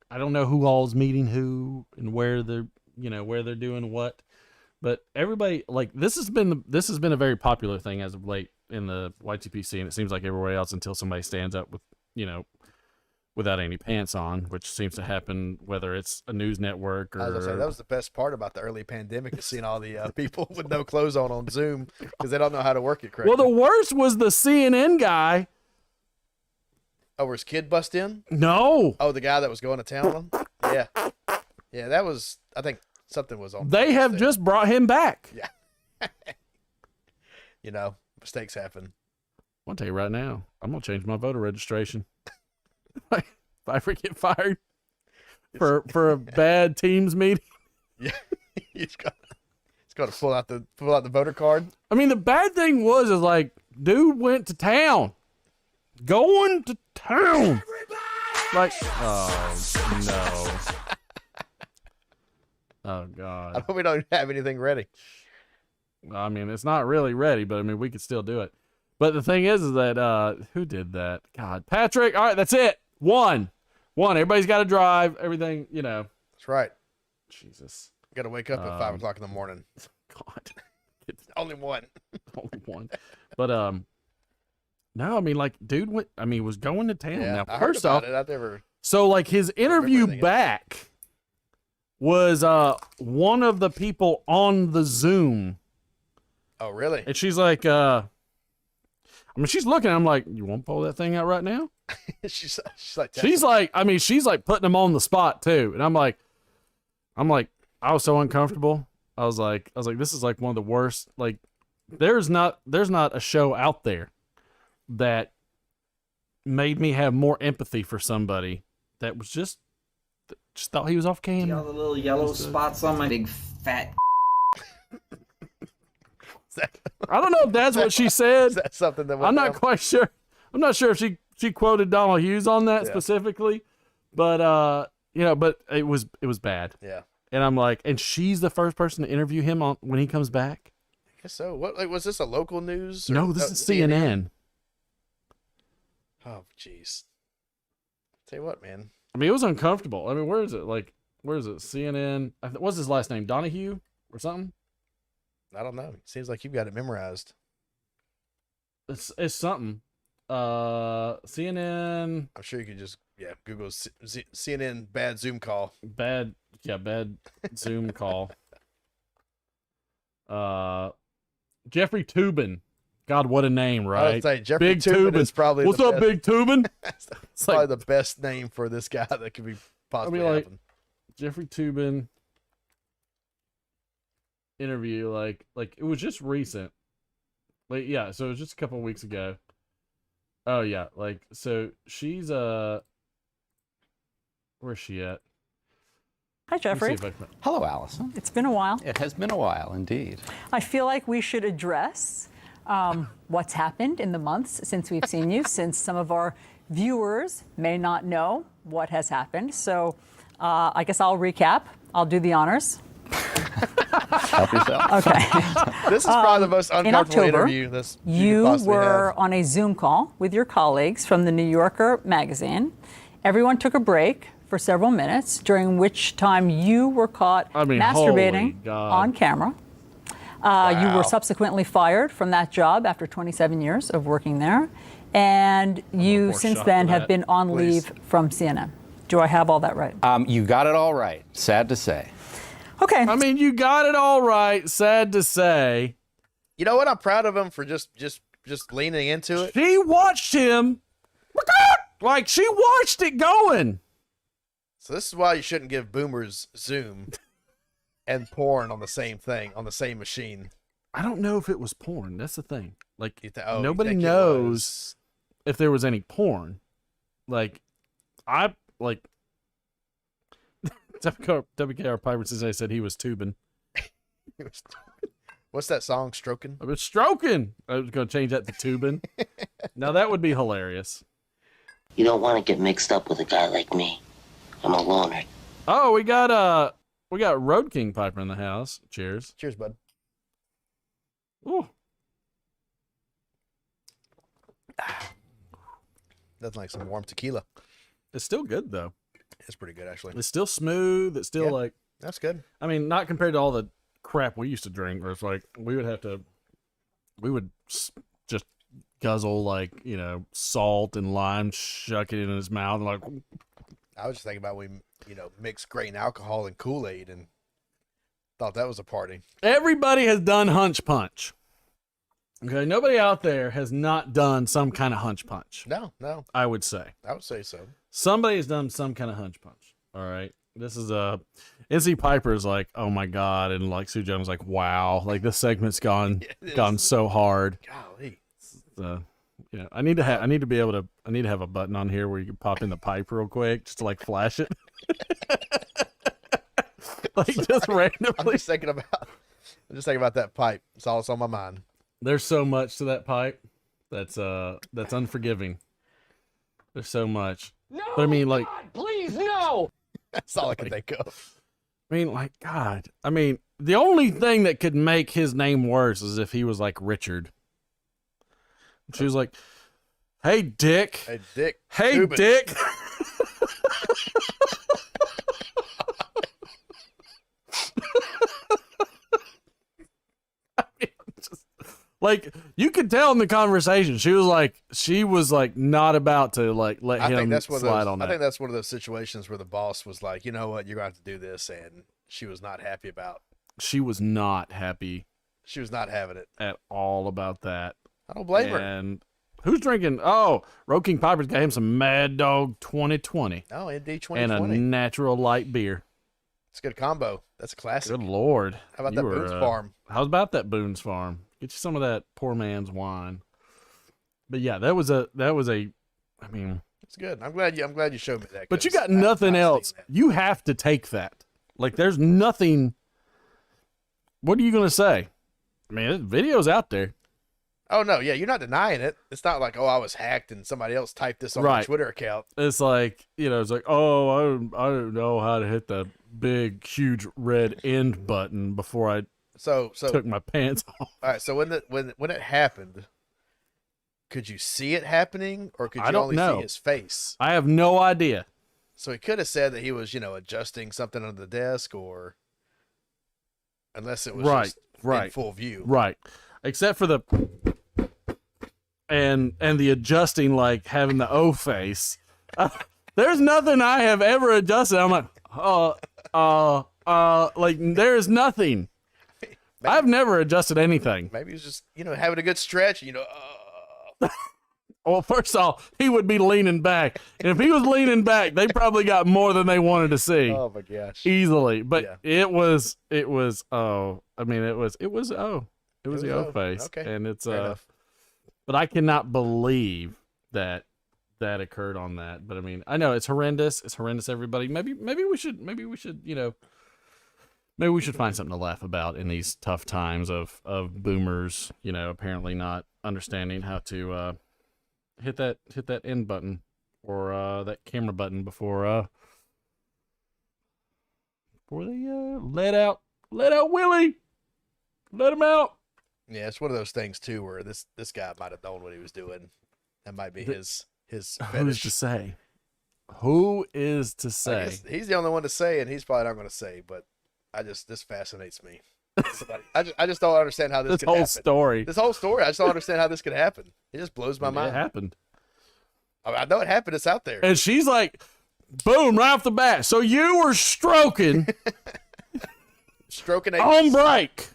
I don't know who all's meeting who and where they're doing what. But everybody this has been a very popular thing as of late in the YTPC, and it seems like everywhere else until somebody stands up with without any pants on, which seems to happen whether it's a news network or. I was gonna say, that was the best part about the early pandemic, is seeing all the people with no clothes on Zoom because they don't know how to work it correctly. Well, the worst was the CNN guy. Oh, where his kid bust in? No, Oh, the guy that was going to town on? Yeah. Yeah, that was, I think something was on. they have there. just brought him back. Mistakes happen. I'll tell you right now, I'm gonna change my voter registration. If I ever get fired for a bad Teams meeting. Yeah. He's got to pull out the voter card. I mean, the bad thing was dude went to town. Going to town. Like, oh no. Oh God. I hope we don't have anything ready. I mean, it's not really ready, but I mean, we could still do it. But the thing is that who did that? God, Patrick. All right, that's it. One. Everybody's got to drive. Everything, That's right. Jesus. Got to wake up at 5 o'clock in the morning. God. Only one. Only one. But no, I mean, dude was going to town. Yeah, Now, I heard first off, about it. I've never. so his interview anything else. back was one of the people on the Zoom. Oh, really? And she's like, she's looking at him like, you want to pull that thing out right now? she's like, She's like putting him on the spot too. And I'm like, I was so uncomfortable. I was like, this is like one of the worst. Like, there's not a show out there that made me have more empathy for somebody that was just thought he was off See all camera. the little yellow spots on my big fat. I don't know if that's what she said. Is that something that I'm not quite sure. I'm not sure if she quoted Donald Hughes on that specifically, but but it was bad. Yeah. And I'm like, and she's the first person to interview him on when he comes back. I guess so. What? Like, was this a local news? No, this is CNN. Oh, jeez. Tell you what, man. I mean, it was uncomfortable. I mean, where is it? Where is it? CNN. What's his last name? Donahue or something? I don't know. It seems like you've got it memorized. It's something. CNN. I'm sure you could just Google CNN bad Zoom call. Bad Zoom call. Jeffrey Toobin. God, what a name, I right? would say Jeffrey Big Toobin Toobin. is probably What's the up, best. Big Toobin? It's It's probably like the best name for this guy that could be possibly like, happen. Jeffrey Toobin. interview, like it was just recent. Like, yeah, so it was just a couple weeks ago. Oh yeah, like, so she's where's she at? Hi, Jeffrey. Hello, Allison. It's been a while. It has been a while, indeed. I feel like we should address what's happened in the months since we've seen you, since some of our viewers may not know what has happened. So I guess I'll recap. I'll do the honors. Help yourself. Okay. This is probably the most uncomfortable interview this you could possibly were have. on a Zoom call with your colleagues from the New Yorker magazine. Everyone took a break for several minutes, during which time you were caught masturbating on camera. You were subsequently fired from that job after 27 years of working there. And you since then have been on leave from CNN. Do I have all that right? You got it all right. Sad to say. Okay. I mean, you got it all right. Sad to say. You know what? I'm proud of him for just leaning into it. She watched him. Like, she watched it going. So this is why you shouldn't give boomers Zoom and porn on the same thing, on the same machine. I don't know if it was porn. That's the thing. Like, you nobody knows if there was any porn. Like, WKR Piper says I said he was tubing. What's that song, Stroking? I was stroking. I was going to change that to tubing. Now that would be hilarious. You don't want to get mixed up with a guy like me. I'm a loner. Oh, we got Road King Piper in the house. Cheers. Cheers, bud. Ooh. That's like some warm tequila. It's still good though. It's pretty good actually. It's still smooth. It's still like that's good. I mean, not compared to all the crap we used to drink, where it's like we would just guzzle like, you know, salt and lime, shuck it in his mouth, and like. I was just thinking about mixed grain alcohol and Kool-Aid and thought that was a party. Everybody has done hunch punch. Okay, nobody out there has not done some kind of hunch punch. No. I would say. I would say so. Somebody has done some kind of hunch punch. All right. This is NC Piper's like, oh my God, and like Sue Jones like, wow, like this segment's gone so hard. Golly. Yeah, I need to have a button on here where you can pop in the pipe real quick, just to like flash it. Like just randomly. I'm just thinking about that pipe. It's all that's on my mind. There's so much to that pipe. That's unforgiving. There's so much. No, but I mean, like, God, please, no. That's all I can think of. I mean, like, God. I mean, the only thing that could make his name worse is if he was like Richard. She was like, "Hey, Dick. Hey, Dick. Hey, Tubin. Dick." I mean, like, you could tell in the conversation, she was like not about to like let him slide on that. I think that's one of those situations where the boss was like, you know what, you're going to have to do this, and she was not happy about. She was not happy. She was not having it at all about that. I don't blame her. And who's drinking? Oh, Road King Piper's got him some Mad Dog 2020. Oh, ND 2020. And a natural light beer. It's a good combo. That's a classic. Good Lord. How about that Boone's Farm? How's about that Boone's Farm? Get you some of that poor man's wine. But yeah, that was a. I mean, it's good. I'm glad you showed me that. But you got nothing else. You have to take that. Like, there's nothing. What are you gonna say? I mean, the video's out there. Oh no, yeah, you're not denying it. It's not like, oh, I was hacked and somebody else typed this on my Twitter account. It's like, you know, it's like, oh, I don't know how to hit the big, huge red end button before I took my pants off. All right, so when it happened, could you see it happening, or could you only see his face? I have no idea. So he could have said that he was, adjusting something under the desk, or unless it was just in full view. Right. Except for the and the adjusting, like having the O face. There's nothing I have ever adjusted. I'm like, like there's nothing. I've never adjusted anything. Maybe he's just, having a good stretch, Well, first off, he would be leaning back. And if he was leaning back, they probably got more than they wanted to see. Oh my gosh. Easily. But Yeah. it was the O face. Okay. And it's Fair enough. but I cannot believe that occurred on that. But I mean, I know it's horrendous. It's horrendous, everybody. Maybe we should, maybe we should find something to laugh about in these tough times of boomers, apparently not understanding how to hit that end button or that camera button before they let out Willie. Let him out. Yeah, it's one of those things too where this guy might have known what he was doing. That might be his Who's fetish. to say? Who is to I say? guess he's the only one to say, and he's probably not going to say. But this fascinates me. I just don't understand how this could whole happen. story. This whole story. I just don't understand how this could happen. It just blows my mind. It happened. I know it happened. It's out there. And she's like, boom, right off the bat. So you were stroking Stroking on break.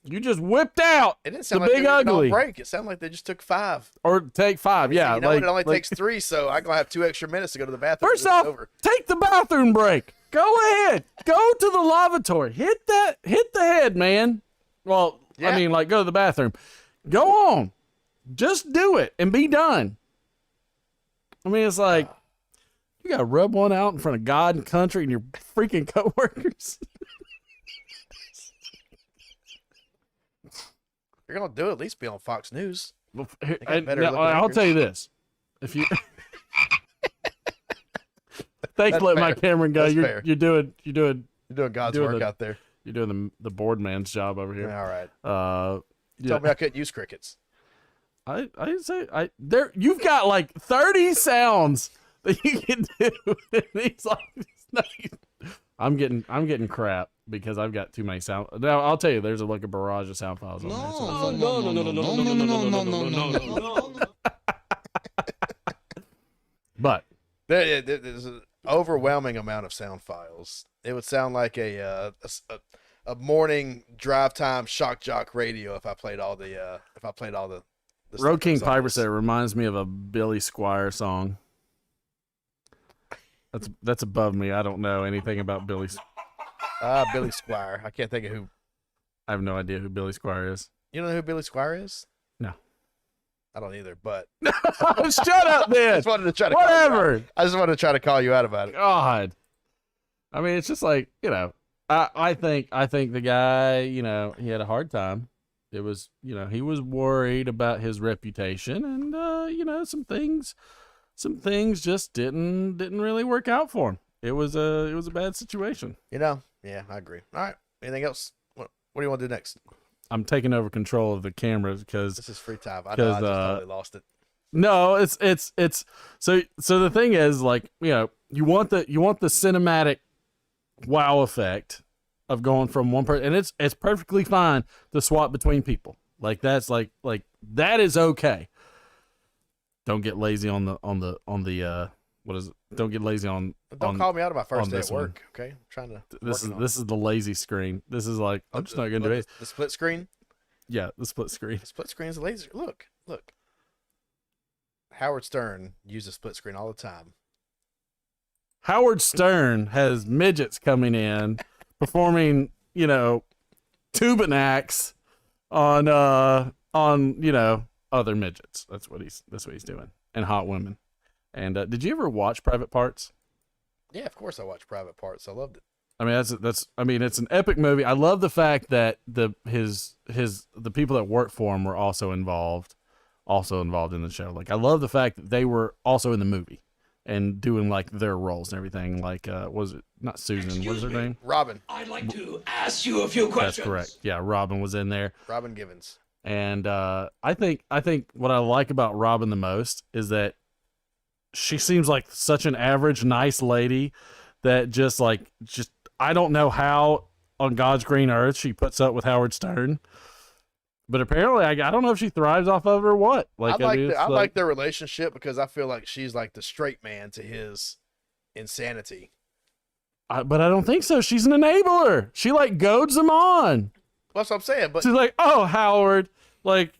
You just whipped out It didn't the sound like big they were even on ugly. break. It sounded like they just took 5. Or take 5. Yeah. You know what? It only takes 3, so I'm gonna have 2 extra minutes to go to the bathroom. First when this is off, over. take the bathroom break. Go ahead. Go to the lavatory. Hit the head, man. Well, Yeah. I mean, like, go to the bathroom. Go on. Just do it and be done. I mean, it's like, you got to rub one out in front of God and country and your freaking coworkers. You're gonna do it. At least be on Fox News. Well, got better looking I'll actors. tell you this. If you thanks That's for letting my fair. camera go. That's You're fair. doing You're doing God's Doing work the- out there. you're doing the board man's job over here. All right. Yeah. Told me I couldn't use crickets. I didn't say there. You've got like 30 sounds that you can do. And he's like, I'm getting crap because I've got too many sound. Now I'll tell you, there's like a barrage of sound files on there. So No. but There's an overwhelming amount of sound files. It would sound like a morning drive time shock jock radio if I played all the Road King stuff Piper that's said it reminds me of a Billy Squire song. That's above me. I don't know anything about Billy. Billy Squire. I can't think of who. I have no idea who Billy Squire is. You know who Billy Squire is? No. I don't either. But Shut up, I then. just wanted to try to call you Whatever. out. I just wanted to try to call you out about it. God. I mean, it's just like, I think the guy, he had a hard time. It was, he was worried about his reputation, and some things just didn't really work out for him. It was a bad situation. Yeah, I agree. All right. Anything else? What do you want to do next? I'm taking over control of the cameras because This is free time. I know I just totally lost it. no, it's so the thing is, like, you want the cinematic wow effect of going from one person, and it's perfectly fine to swap between people. Like that's like that is okay. Don't get lazy on the what is it? Don't get lazy on. Don't call me out on my first day at this one. work. Okay, I'm trying to. This working on is the lazy screen. This is like, I'm just not gonna do it. The split screen. Yeah, the split screen. The split screen is a laser. Look. Howard Stern uses split screen all the time. Howard Stern has midgets coming in, performing, tubing acts on other midgets. That's what he's doing, and hot women. And did you ever watch Private Parts? Yeah, of course I watched Private Parts. I loved it. I mean, it's an epic movie. I love the fact that the people that work for him were also involved in the show. Like, I love the fact that they were also in the movie and doing like their roles and everything. Like, was it not Susan? What is her name? Robin. I'd like to ask you a few questions. That's correct. Yeah, Robin was in there. Robin Givens. And I think what I like about Robin the most is that she seems like such an average, nice lady that just I don't know how on God's green earth she puts up with Howard Stern, but apparently I don't know if she thrives off of it or what. Like, I like their relationship because I feel like she's like the straight man to his insanity. But I don't think so. She's an enabler. She like goads him on. That's what I'm saying. But She's like, oh, Howard, like,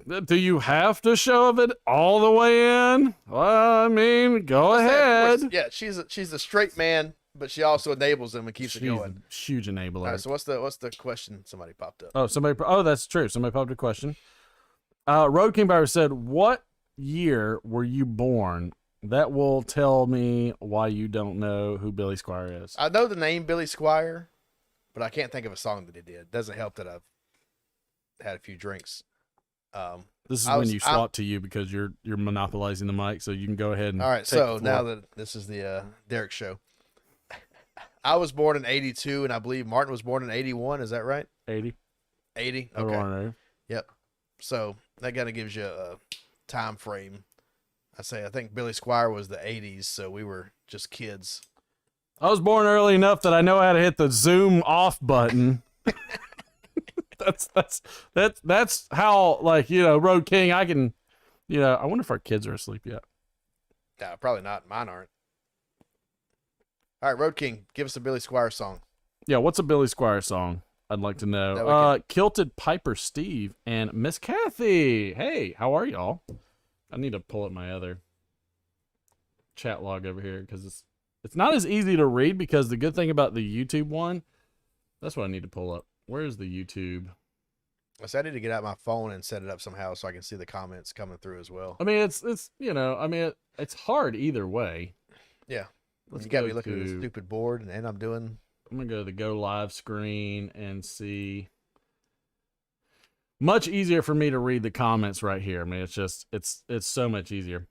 Do you have to shove it all the way in? Well, I mean, go ahead. Yeah, she's a straight man, but she also enables them and keeps it going. Huge enabler. All right, so what's the question somebody popped up? Oh, that's true. Somebody popped a question. Road King Byron said, "What year were you born? That will tell me why you don't know who Billy Squier is." I know the name Billy Squier, but I can't think of a song that he did. Doesn't help that I've had a few drinks. This is when you swap to you because you're monopolizing the mic, so you can go ahead and. All right, so now that this is the Derek show, I was born in '82, and I believe Martin was born in '81. Is that right? 80. 80. Okay. Yep. So that kind of gives you a time frame. I think Billy Squier was the '80s, so we were just kids. I was born early enough that I know how to hit the zoom off button. That's how, like, Road King, I can, I wonder if our kids are asleep yet. No, probably not. Mine aren't. All right, Road King, give us a Billy Squier song. Yeah, what's a Billy Squier song? I'd like to know. Kilted Piper Steve and Miss Kathy. Hey, how are y'all? I need to pull up my other chat log over here because it's not as easy to read, because the good thing about the YouTube one, that's what I need to pull up. Where's the YouTube? So I need to get out my phone and set it up somehow so I can see the comments coming through as well. I mean, it's hard either way. Yeah. You got me looking at this stupid board, and I'm going to go to the go live screen and see. Much easier for me to read the comments right here. I mean, it's so much easier.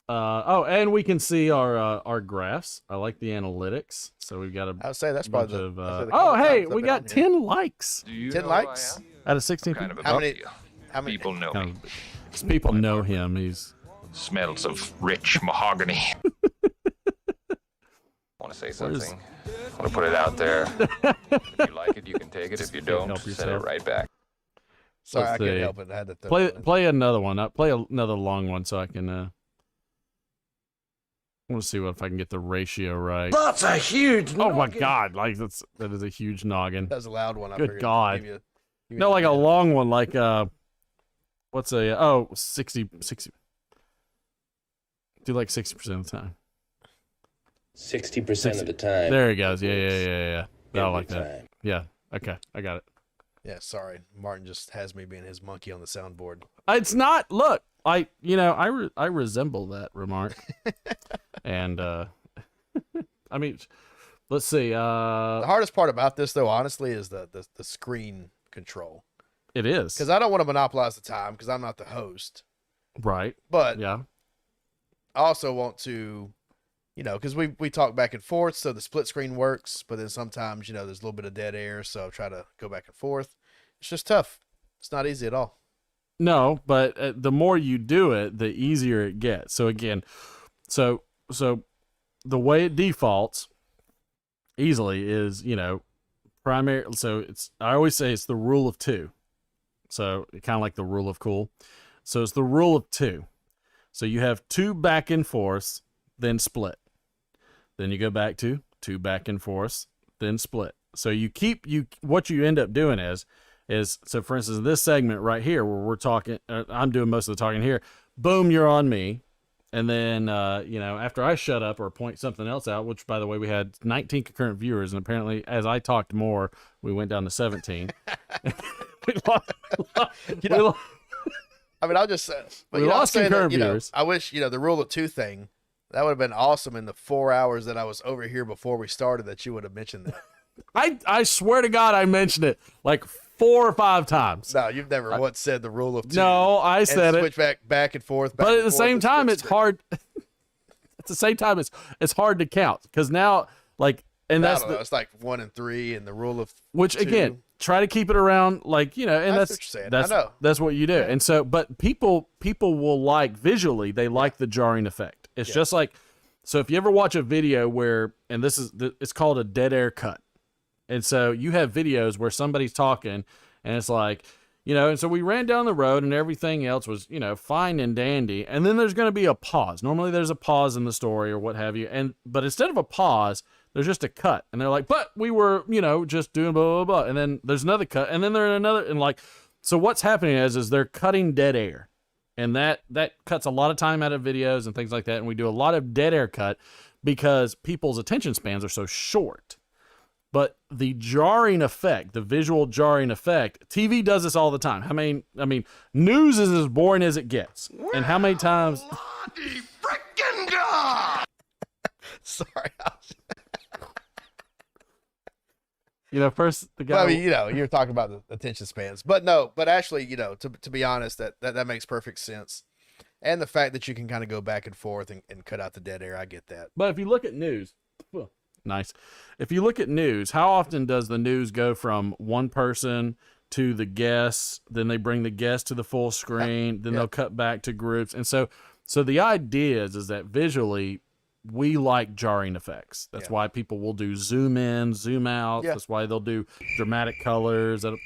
And we can see our graphs. I like the analytics. So we've got I would say that's probably hey, we got 10 likes. 10 likes out of 16. How many people know me? People know him. He's smells of rich mahogany. Want to say something? Want to put it out there? If you like it, you can take it. If you don't, send it right back. Sorry, I couldn't help it. I had to play another one. Play another long one so I can. I want to see if I can get the ratio right. That's a huge noggin. Oh my God! Like that is a huge noggin. That's a loud one. Good God! Give you like a long one, like what's 60. Do like 60% of the time. 60% of the time. There he goes. Yeah. I like that. Yeah. Okay, I got it. Yeah, sorry. Martin just has me being his monkey on the soundboard. It's not. Look, I resemble that remark. And I mean, let's see. The hardest part about this, though, honestly, is the screen control. It is, because I don't want to monopolize the time because I'm not the host. Right. But yeah, I also want to, because we talk back and forth, so the split screen works. But then sometimes, there's a little bit of dead air, so I try to go back and forth. It's just tough. It's not easy at all. No, but the more you do it, the easier it gets. So again, so the way it defaults easily is, primary. So I always say it's the rule of two. So kind of like the rule of cool. So it's the rule of two. So you have two back and forths, then split. Then you go back to two back and forths, then split. So what you end up doing is so for instance, this segment right here where we're talking, I'm doing most of the talking here, boom, you're on me. And then, after I shut up or point something else out, which by the way, we had 19 concurrent viewers. And apparently as I talked more, we went down to 17. I mean, I'll just say, but we lost concurrent viewers. I wish, the rule of two thing, that would have been awesome in the 4 hours that I was over here before we started, that you would have mentioned that. I swear to God, I mentioned it like 4 or 5 times. No, you've never once said the rule of two. No, I said switch back and forth. But at the same time, it's hard. At the same time, it's hard to count because now, it's like 1 and 3 and the rule of which 2. Again, try to keep it around and that's what you're saying. I know. That's what you do. Yeah. And so, but people will like visually, they like the jarring effect. It's just like, so if you ever watch a video where, and it's called a dead air cut. And so you have videos where somebody's talking and it's like, and so we ran down the road and everything else was, fine and dandy. And then there's going to be a pause. Normally there's a pause in the story or what have you. But instead of a pause, there's just a cut. And they're like, but we were, just doing blah, blah, blah. And then there's another cut. And then there's another, and So what's happening is they're cutting dead air, and that cuts a lot of time out of videos and things like that. And we do a lot of dead air cut because people's attention spans are so short. But the jarring effect, the visual jarring effect, TV does this all the time. I mean, news is as boring as it gets. And how many times? Frickin' God! Sorry. First the guy. Well, I mean, you're talking about the attention spans, but actually, to be honest, that makes perfect sense. And the fact that you can kind of go back and forth and cut out the dead air, I get that. But if you look at news, nice. If you look at news, how often does the news go from one person to the guests, then they bring the guest to the full screen, then they'll cut back to groups. And so the idea is that visually we like jarring effects. That's why people will do zoom in, zoom out. That's why they'll do dramatic colors. Sorry,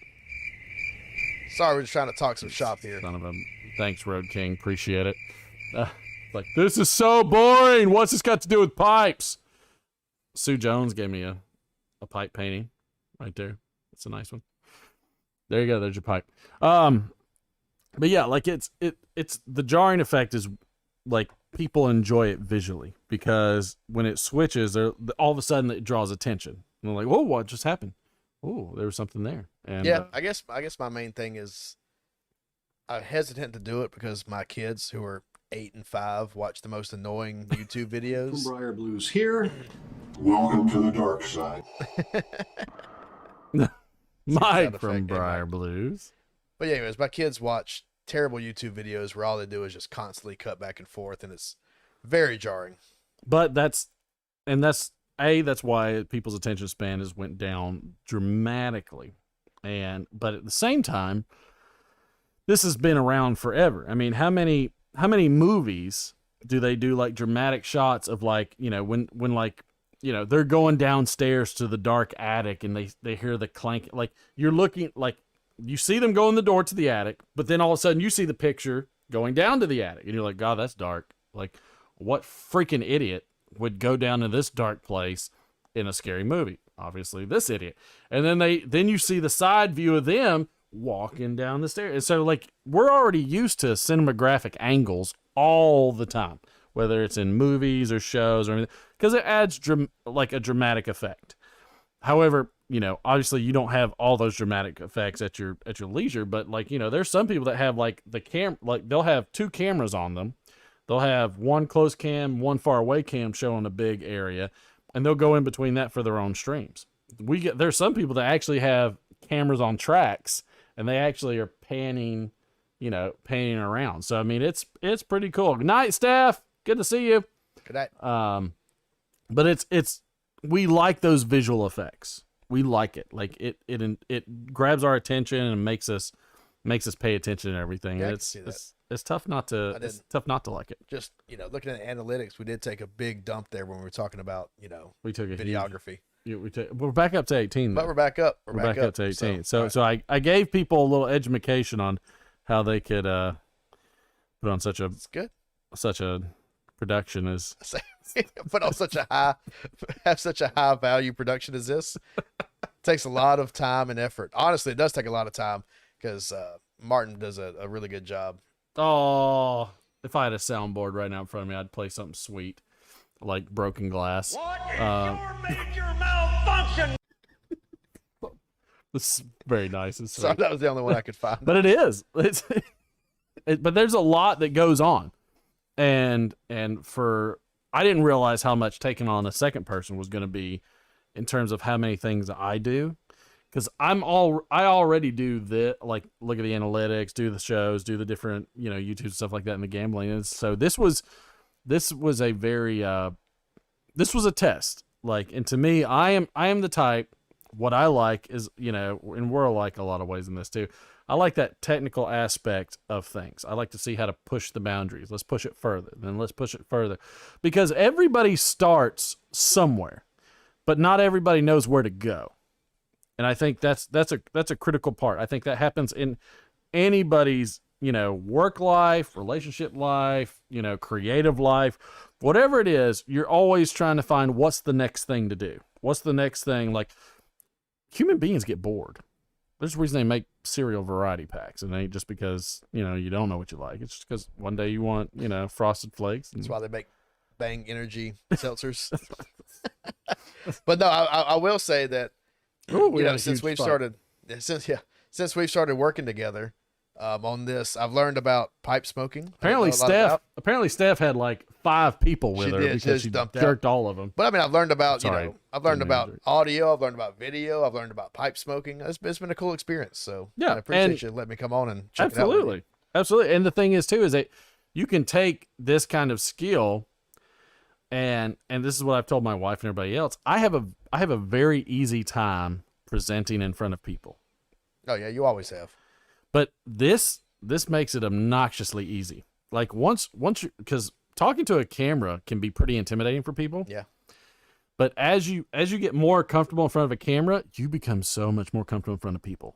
we're just trying to talk some shop here. Son of a... Thanks, Road King. Appreciate it. Like, this is so boring. What's this got to do with pipes? Sue Jones gave me a pipe painting right there. It's a nice one. There you go. There's your pipe. But yeah, like it's the jarring effect is like people enjoy it visually because when it switches, all of a sudden it draws attention. And they're like, whoa, what just happened? Oh, there was something there. And I guess my main thing is I'm hesitant to do it because my kids who are 8 and 5 watch the most annoying YouTube videos. Briar Blues here. Welcome to the dark side. Mike from Briar Blues. But anyways, my kids watch terrible YouTube videos where all they do is just constantly cut back and forth, and it's very jarring. But that's why people's attention span has went down dramatically. But at the same time, this has been around forever. I mean, how many movies do they do like dramatic shots of like, when like, they're going downstairs to the dark attic and they hear the clank, like you're looking like you see them go in the door to the attic, but then all of a sudden you see the picture going down to the attic and you're like, God, that's dark. Like what freaking idiot would go down to this dark place in a scary movie? Obviously this idiot. And then you see the side view of them walking down the stairs. And so like we're already used to cinematographic angles all the time, whether it's in movies or shows or anything, because it adds like a dramatic effect. However, obviously you don't have all those dramatic effects at your leisure, but like, there's some people that have like like they'll have 2 cameras on them. They'll have one close cam, one far away cam showing a big area, and they'll go in between that for their own streams. There's some people that actually have cameras on tracks and they actually are panning around. So I mean, it's pretty cool. Good night, Steph. Good to see you. Good night. But we like those visual effects. We like it. Like it grabs our attention and makes us pay attention and everything. Yeah, and it's tough not to like it. Just looking at analytics, we did take a big dump there when we were talking about we took a videography. We're back up to 18. But we're back up. We're back up to 18. So I gave people a little education on how they could put on such a production as put on such a high value production as this. Takes a lot of time and effort. Honestly, it does take a lot of time because Martin does a really good job. Oh, if I had a soundboard right now in front of me, I'd play something sweet like Broken Glass. What is your major malfunction? This is very nice. Sorry, that was the only one I could find. But it is. But there's a lot that goes on, and I didn't realize how much taking on a second person was going to be in terms of how many things I do, because I already do like look at the analytics, do the shows, do the different YouTube stuff like that in the gambling, and so this was a very this was a test. Like, and to me, I am the type. What I like is, and we're like a lot of ways in this too. I like that technical aspect of things. I like to see how to push the boundaries. Let's push it further. Then let's push it further, because everybody starts somewhere, but not everybody knows where to go. And I think that's a critical part. I think that happens in anybody's, work life, relationship life, creative life, whatever it is. You're always trying to find what's the next thing to do. What's the next thing? Like, human beings get bored. There's a reason they make cereal variety packs, and it ain't just because you don't know what you like. It's just because one day you want Frosted Flakes. That's why they make Bang Energy seltzers. But no, I will say that since we've started working together on this, I've learned about pipe smoking. Apparently Steph had like 5 people with her because she jerked all of them. But I mean, I've learned about I've learned about audio, I've learned about video, I've learned about pipe smoking. It's been a cool experience. So yeah, I appreciate you letting me come on and check it out. Absolutely. And the thing is too is that you can take this kind of skill, and this is what I've told my wife and everybody else. I have a very easy time presenting in front of people. Oh yeah, you always have. But this makes it obnoxiously easy. Like once you, because talking to a camera can be pretty intimidating for people. Yeah. But as you get more comfortable in front of a camera, you become so much more comfortable in front of people.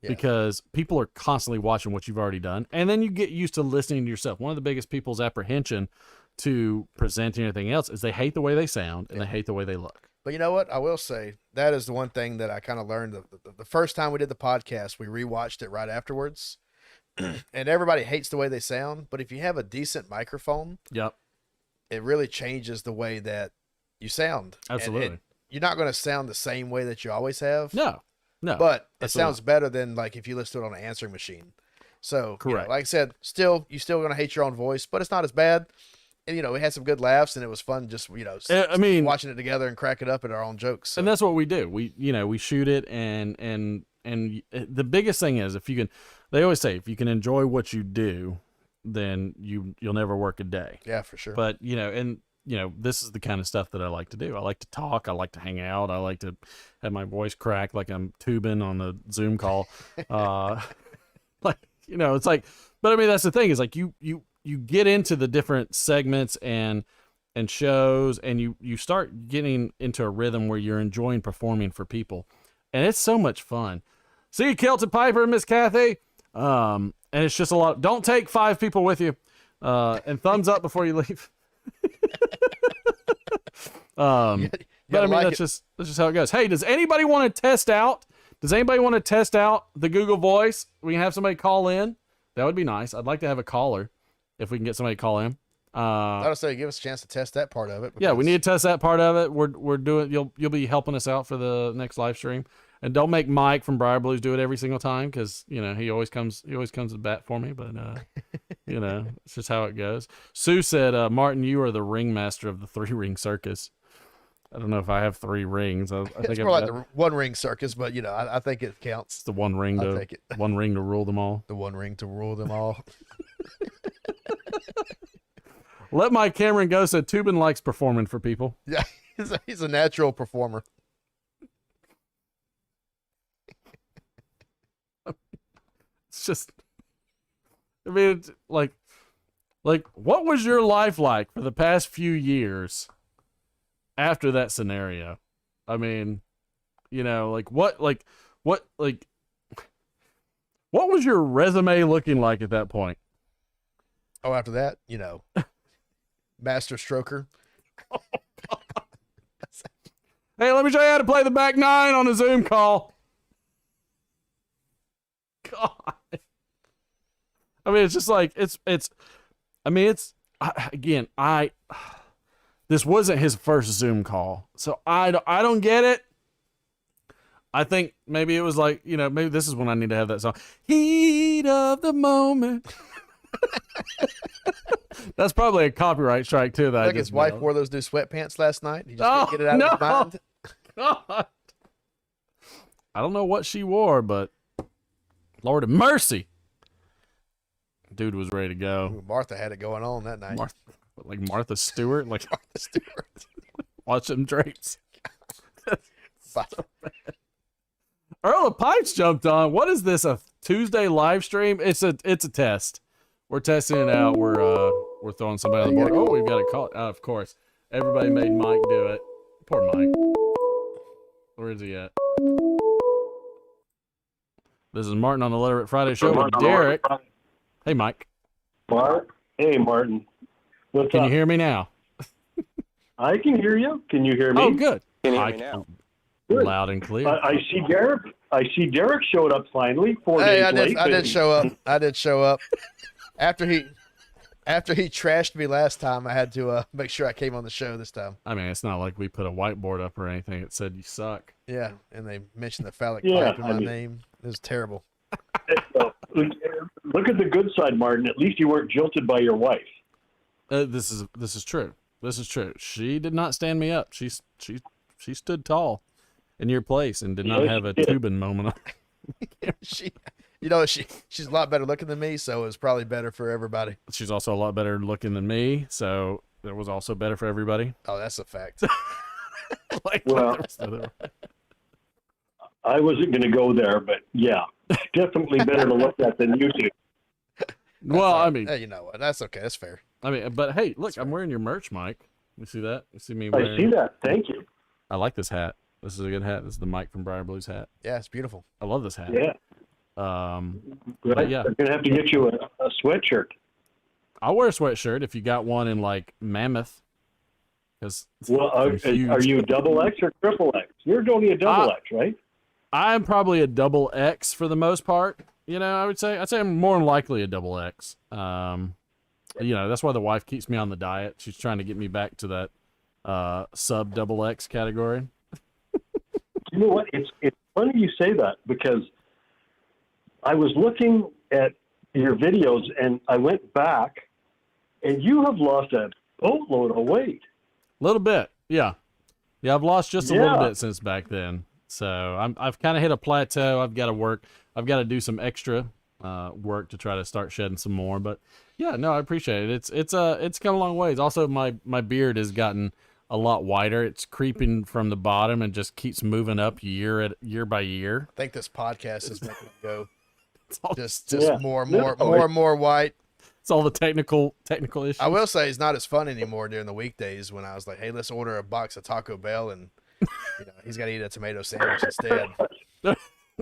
Yeah. Because people are constantly watching what you've already done, and then you get used to listening to yourself. One of the biggest people's apprehension to presenting anything else is they hate the way they sound and they hate the way they look. But you know what? I will say that is the one thing that I kind of learned. The first time we did the podcast, we rewatched it right afterwards, and everybody hates the way they sound. But if you have a decent microphone, yep, it really changes the way that you sound. Absolutely. You're not going to sound the same way that you always have. No. But it sounds better than like if you listen to it on an answering machine. So, correct. Like I said, you're still going to hate your own voice, but it's not as bad. And, we had some good laughs, and it was fun just, watching it together and cracking up at our own jokes. So. And that's what we do. We shoot it, and the biggest thing is they always say, if you can enjoy what you do, then you'll never work a day. Yeah, for sure. But, this is the kind of stuff that I like to do. I like to talk. I like to hang out. I like to have my voice crack like I'm tubing on a Zoom call. It's like, but I mean, that's the thing is like you get into the different segments and shows, and you start getting into a rhythm where you're enjoying performing for people, and it's so much fun. See you, Kelton Piper and Miss Kathy. And it's just a lot. Don't take 5 people with you, and thumbs up before you leave. But I mean, that's just how it goes. Hey, does anybody want to test out the Google Voice? We can have somebody call in. That would be nice. I'd like to have a caller if we can get somebody to call in. I would say give us a chance to test that part of it. Yeah, we need to test that part of it. We're doing. You'll be helping us out for the next live stream, and don't make Mike from Briar Blues do it every single time, because he always comes to bat for me. But it's just how it goes. Sue said, "Martin, you are the ringmaster of the 3-ring circus." I don't know if I have 3 rings. I think it's more like the 1-ring circus, but I think it counts. It's the one ring to rule them all. The 1 ring to rule them all. Let Mike Cameron go. Said Tubin likes performing for people. Yeah, he's a natural performer. It's just, I mean, it's like what was your life like for the past few years after that scenario? I mean, what was your resume looking like at that point? Oh, after that, master stroker. Hey, let me show you how to play the back 9 on a Zoom call. God. I mean, it's just like, this wasn't his first Zoom call, so I don't get it. I think maybe it was like, maybe this is when I need to have that song. Heat of the moment. That's probably a copyright strike too. I think his wife wore those new sweatpants last night. He just couldn't get it out of his mind. God. I don't know what she wore, but Lord of mercy. Dude was ready to go. Ooh, Martha had it going on that night. Martha Stewart? Like Martha Stewart. Watch them drapes. So Earl of Pipes jumped on. What is this? A Tuesday live stream? It's a test. We're testing it out. We're throwing somebody on the board. Oh, we've got a call. Of course. Everybody made Mike do it. Poor Mike. Where is he at? This is Martin on the Let It Rip Friday show with Derek. Hey, Mike. Mark. Hey, Martin. What's up? Can you hear me now? I can hear you. Can you hear me? Oh, good. Can you hear me now? Good. Loud and clear. I see Derek. I see Derek showed up finally. 4 days late. I did show up. I did show up. After he trashed me last time, I had to make sure I came on the show this time. I mean, it's not like we put a whiteboard up or anything. It said you suck. Yeah, and they mentioned the phallic pipe in my name. It was terrible. Look at the good side, Martin. At least you weren't jilted by your wife. This is true. This is true. She did not stand me up. She stood tall in your place and did not have a Tubin moment. She's a lot better looking than me, so it was probably better for everybody. She's also a lot better looking than me, so it was also better for everybody. Oh, that's a fact. I wasn't going to go there, but yeah, definitely better to look at than you two. Well, I mean, you know what? That's okay. That's fair. I mean, but hey, look, I'm wearing your merch, Mike. You see that? You see me wearing? I see that. Thank you. I like this hat. This is a good hat. This is the Mike from Briar Blues hat. Yeah, it's beautiful. I love this hat. Yeah. But yeah, I'm gonna have to get you a sweatshirt. I'll wear a sweatshirt if you got one in like Mammoth. Well, are you double X or triple X? You're only a double X, right? I'm probably a double X for the most part. You know, I'd say I'm more than likely a double X. You know, that's why the wife keeps me on the diet. She's trying to get me back to that sub double X category. You know what? It's funny you say that because I was looking at your videos and I went back, and you have lost a boatload of weight. A little bit, yeah. I've lost just a little bit since back then. So I've kind of hit a plateau. I've got to do some extra work to try to start shedding some more. But yeah, no, I appreciate it. It's come a long ways. Also, my beard has gotten a lot wider. It's creeping from the bottom and just keeps moving up year by year. I think this podcast is making it go just more white. It's all the technical issues. I will say it's not as fun anymore during the weekdays when I was like, hey, let's order a box of Taco Bell and he's got to eat a tomato sandwich instead.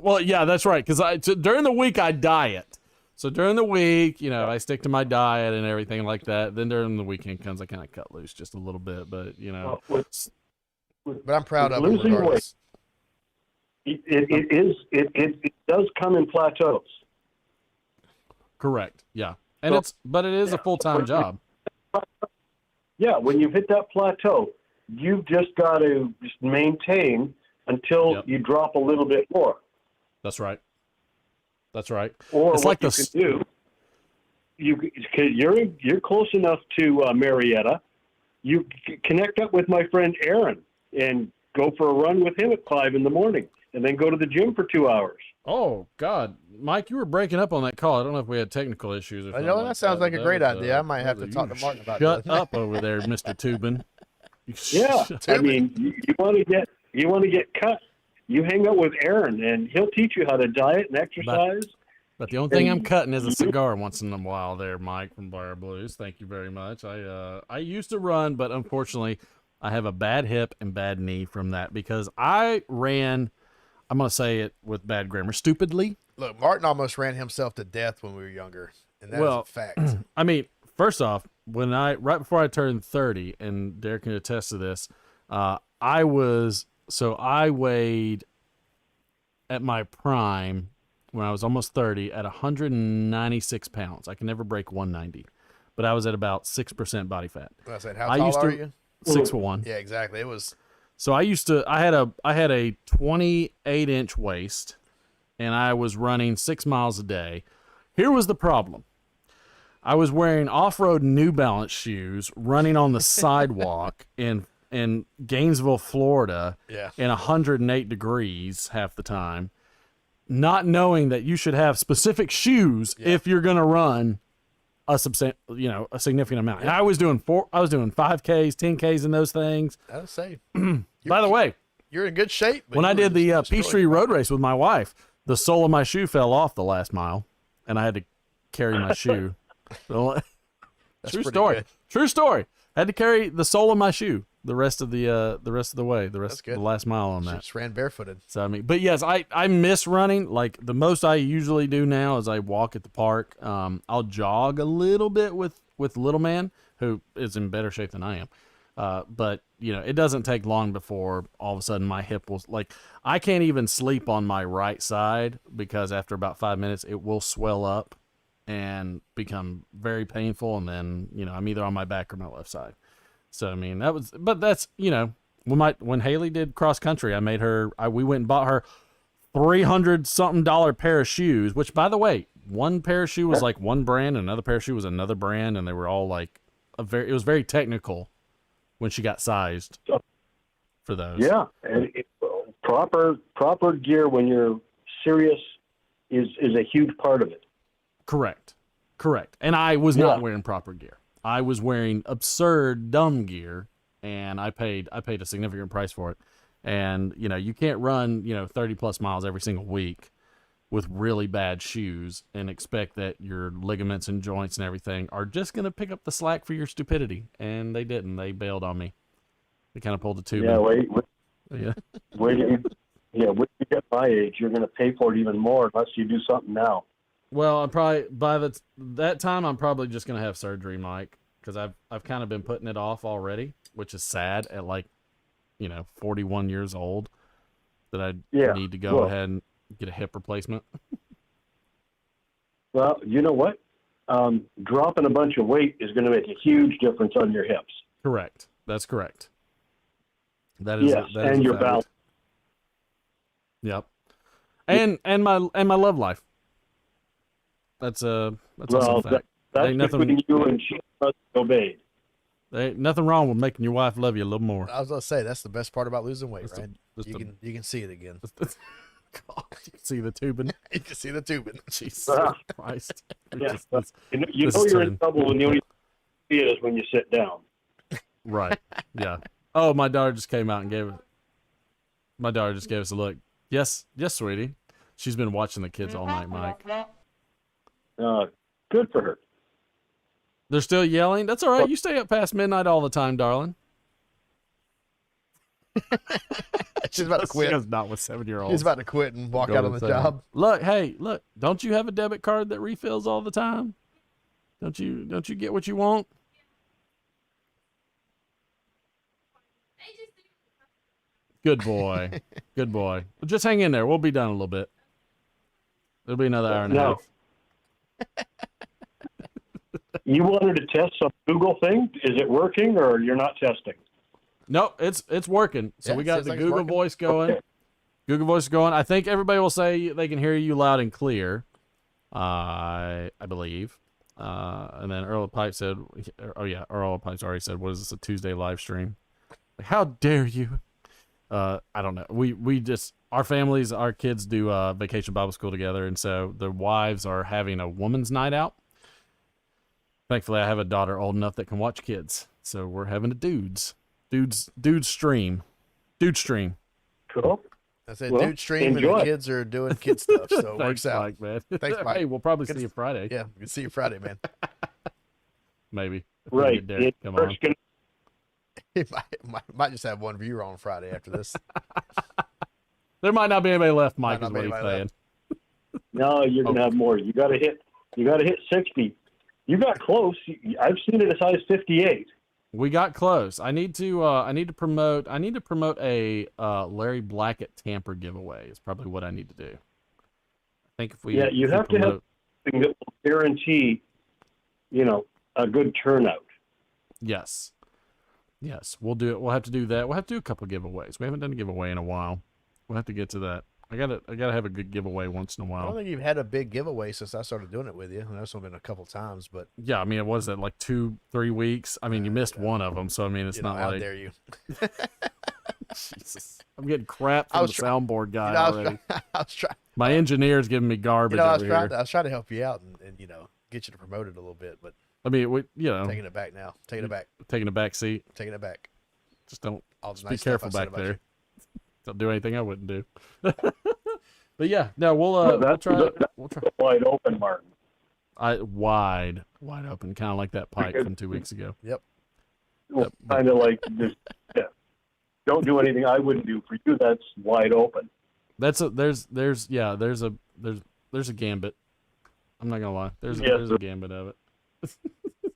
Well, yeah, that's right. Because during the week I diet. So during the week, I stick to my diet and everything like that. Then during the weekend comes, I kind of cut loose just a little bit. But but I'm proud of losing it. Weight. It does come in plateaus. Correct. Yeah, and it is a full-time job. Yeah, when you've hit that plateau, you've just got to just maintain until you drop a little bit more. That's right. Or it's what like you're close enough to Marietta. You connect up with my friend Aaron and go for a run with him at 5 a.m, and then go to the gym for 2 hours. Oh God, Mike, you were breaking up on that call. I don't know if we had technical issues or something. I know that sounds like a great idea. I might have to talk to Martin about that. Shut up over there, Mr. Tubin. Yeah, I mean, you want to get cut. You hang out with Aaron, and he'll teach you how to diet and exercise. But the only thing I'm cutting is a cigar once in a while there, Mike from Briar Blues. Thank you very much. I used to run, but unfortunately, I have a bad hip and bad knee from that because I ran, I'm going to say it with bad grammar, stupidly. Look, Martin almost ran himself to death when we were younger, and that's a fact. I mean, first off, right before I turned 30, and Derek can attest to this, I weighed at my prime when I was almost 30 at 196 pounds. I can never break 190, but I was at about 6% body fat. I said, how tall are you? 6'1". Yeah, exactly. It was. So I had a 28-inch waist, and I was running 6 miles a day. Here was the problem. I was wearing off-road New Balance shoes, running on the sidewalk in Gainesville, Florida, in 108 degrees half the time, not knowing that you should have specific shoes if you're going to run a significant amount. And I was doing 5Ks, 10Ks in those things. I would say. By the way, you're in good shape. When I did the Peachtree Road Race with my wife, the sole of my shoe fell off the last mile, and I had to carry my shoe. So, true story. Good. True story. I had to carry the sole of my shoe the rest of the way, the last mile on that. Just ran barefooted. So I mean, but yes, I miss running. Like the most I usually do now is I walk at the park. I'll jog a little bit with Little Man, who is in better shape than I am. But it doesn't take long before all of a sudden my hip will, like, I can't even sleep on my right side because after about 5 minutes it will swell up and become very painful, and then I'm either on my back or my left side. So I mean that's when Haley did cross country, we went and bought her $300-something pair of shoes, which, by the way, one pair of shoe was like one brand, another pair of shoe was another brand, and they were all like it was very technical when she got sized for those. Yeah, and proper gear when you're serious is a huge part of it. Correct. And I was not wearing proper gear. I was wearing absurd dumb gear, and I paid a significant price for it. And you can't run 30 plus miles every single week with really bad shoes and expect that your ligaments and joints and everything are just going to pick up the slack for your stupidity. And they didn't. They bailed on me. They kind of pulled the tube. Yeah, wait, when you get my age, you're going to pay for it even more unless you do something now. Well, I'm probably by that time I'm probably just going to have surgery, Mike, because I've kind of been putting it off already, which is sad at 41 years old that I need to go ahead and get a hip replacement. Well, you know what? Dropping a bunch of weight is going to make a huge difference on your hips. Correct. That's correct. That is and your balance. Yep. And my love life. That's also a fact. That's between you and she must obey. There ain't nothing wrong with making your wife love you a little more. I was gonna say that's the best part about losing weight, right? You can see it again. God, you can see the tubing. You can see the tubing. Jesus Christ. Yeah. You're in trouble when you only see it is when you sit down. Right. Yeah. Oh, my daughter just came out and gave us a look. Yes, sweetie. She's been watching the kids all night, Mike. Good for her. They're still yelling? That's all right. You stay up past midnight all the time, darling. She's about to quit. She's not with 7-year-olds. She's about to quit and walk out on the job. Look, don't you have a debit card that refills all the time? Don't you get what you want? Good boy. Good boy. Well, just hang in there. We'll be done in a little bit. It'll be another hour and a half. You wanted to test some Google thing? Is it working or you're not testing? Nope, it's working. So we got the Google Voice going. Okay. Google Voice is going. I think everybody will say they can hear you loud and clear. I believe. And then Earl of Pipes said, Earl of Pipes already said, what is this, a Tuesday live stream? How dare you? I don't know. We just, our families, our kids do vacation Bible school together, and so the wives are having a woman's night out. Thankfully, I have a daughter old enough that can watch kids, so we're having a dudes stream. Dude stream. Cool. I said dude stream, and the kids are doing kid stuff, so it works out. Mike, man. Thanks, Mike. Hey, we'll probably see you Friday. Yeah, we can see you Friday, man. Maybe. Right. Come on. He might just have one viewer on Friday after this. There might not be anybody left, Mike, is what he's saying. No, you're gonna have more. You gotta hit 60. You got close. I've seen it as high as 58. We got close. I need to promote a Larry Blackett Tamper giveaway. Is probably what I need to do. I think if we you have to have something that will guarantee, a good turnout. Yes, we'll do it. We'll have to do that. We'll have to do a couple of giveaways. We haven't done a giveaway in a while. We'll have to get to that. I gotta have a good giveaway once in a while. I don't think you've had a big giveaway since I started doing it with you. I know it's only been a couple times, but yeah, I mean, it was at like 2-3 weeks. I mean, you missed one of them, so I mean, it's not how like. dare you? Jesus, I'm getting crap from the soundboard guy already. I was trying. My engineer's giving me garbage. I was trying to help you out and get you to promote it a little bit, but I mean, taking it back now. Taking it back. Taking a back seat. Taking it back. Just don't. Just be careful back there. Don't do anything I wouldn't do. But yeah, no, we'll try. We'll try. Wide open, Martin. Wide open, kind of like that pike from 2 weeks ago. Yep. Well, kind of like this. Yeah. Don't do anything I wouldn't do for you. That's wide open. There's a gambit. I'm not gonna lie. There's a gambit of it.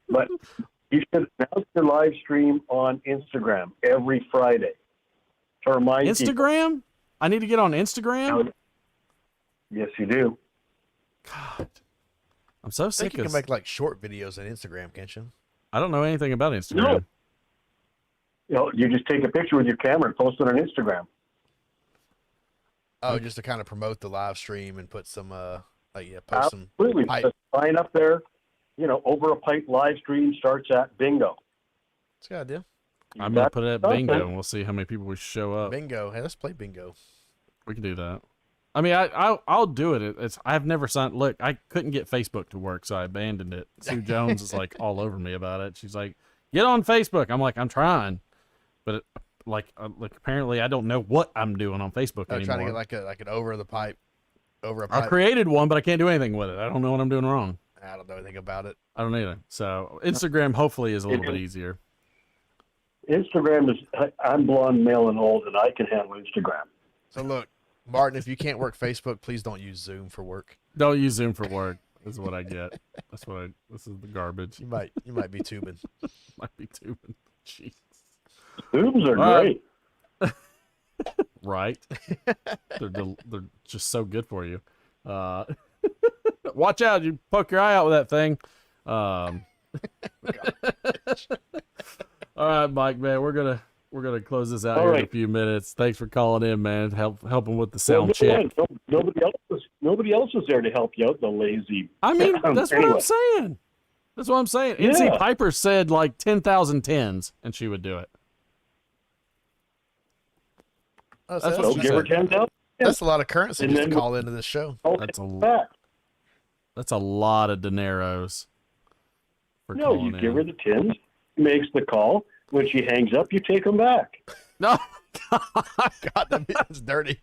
But You should announce your live stream on Instagram every Friday to remind people. Instagram? I need to get on Instagram? Yes, you do. God. I'm so I think sick you of can make like short videos on Instagram, can't you? I don't know anything about Instagram. No. You know, you just take a picture with your camera and post it on Instagram. Oh, just to kind of promote the live stream and put some post Absolutely. some pipe. Just sign up there. You know, Over a Pipe live stream starts at bingo. That's a good idea. I'm going to put it at bingo, and we'll see how many people we show up. Bingo. Hey, let's play bingo. We can do that. I mean, I'll do it. I've never signed. Look, I couldn't get Facebook to work, so I abandoned it. Sue Jones is like all over me about it. She's like, "Get on Facebook." I'm like, "I'm trying," but apparently I don't know what I'm doing on Facebook anymore. Trying to get like an over a pipe. I created one, but I can't do anything with it. I don't know what I'm doing wrong. I don't know anything about it. I don't either. So Instagram hopefully is a little bit easier. Instagram is, I'm blonde, male, and old, and I can handle Instagram. So look, Martin, if you can't work Facebook, please don't use Zoom for work. Don't use Zoom for work. This is what I get. This is the garbage. You might be tubing. Might be tubing. Jeez. Zooms are great. Right. They're just so good for you. Watch out! You poke your eye out with that thing. All right, Mike, man, we're gonna close this out here in a few minutes. Thanks for calling in, man. Helping with the sound check. Nobody else was there to help you out. The lazy. I mean, that's what I'm saying. That's what I'm saying. Yeah. NC Piper said like 10,000 tens, and she would do it. That's what give her 10,000. That's a lot of currency just to call into this show. That's a lot of dineros. No, you give her the tins, makes the call. When she hangs up, you take them back. No, God, that's dirty.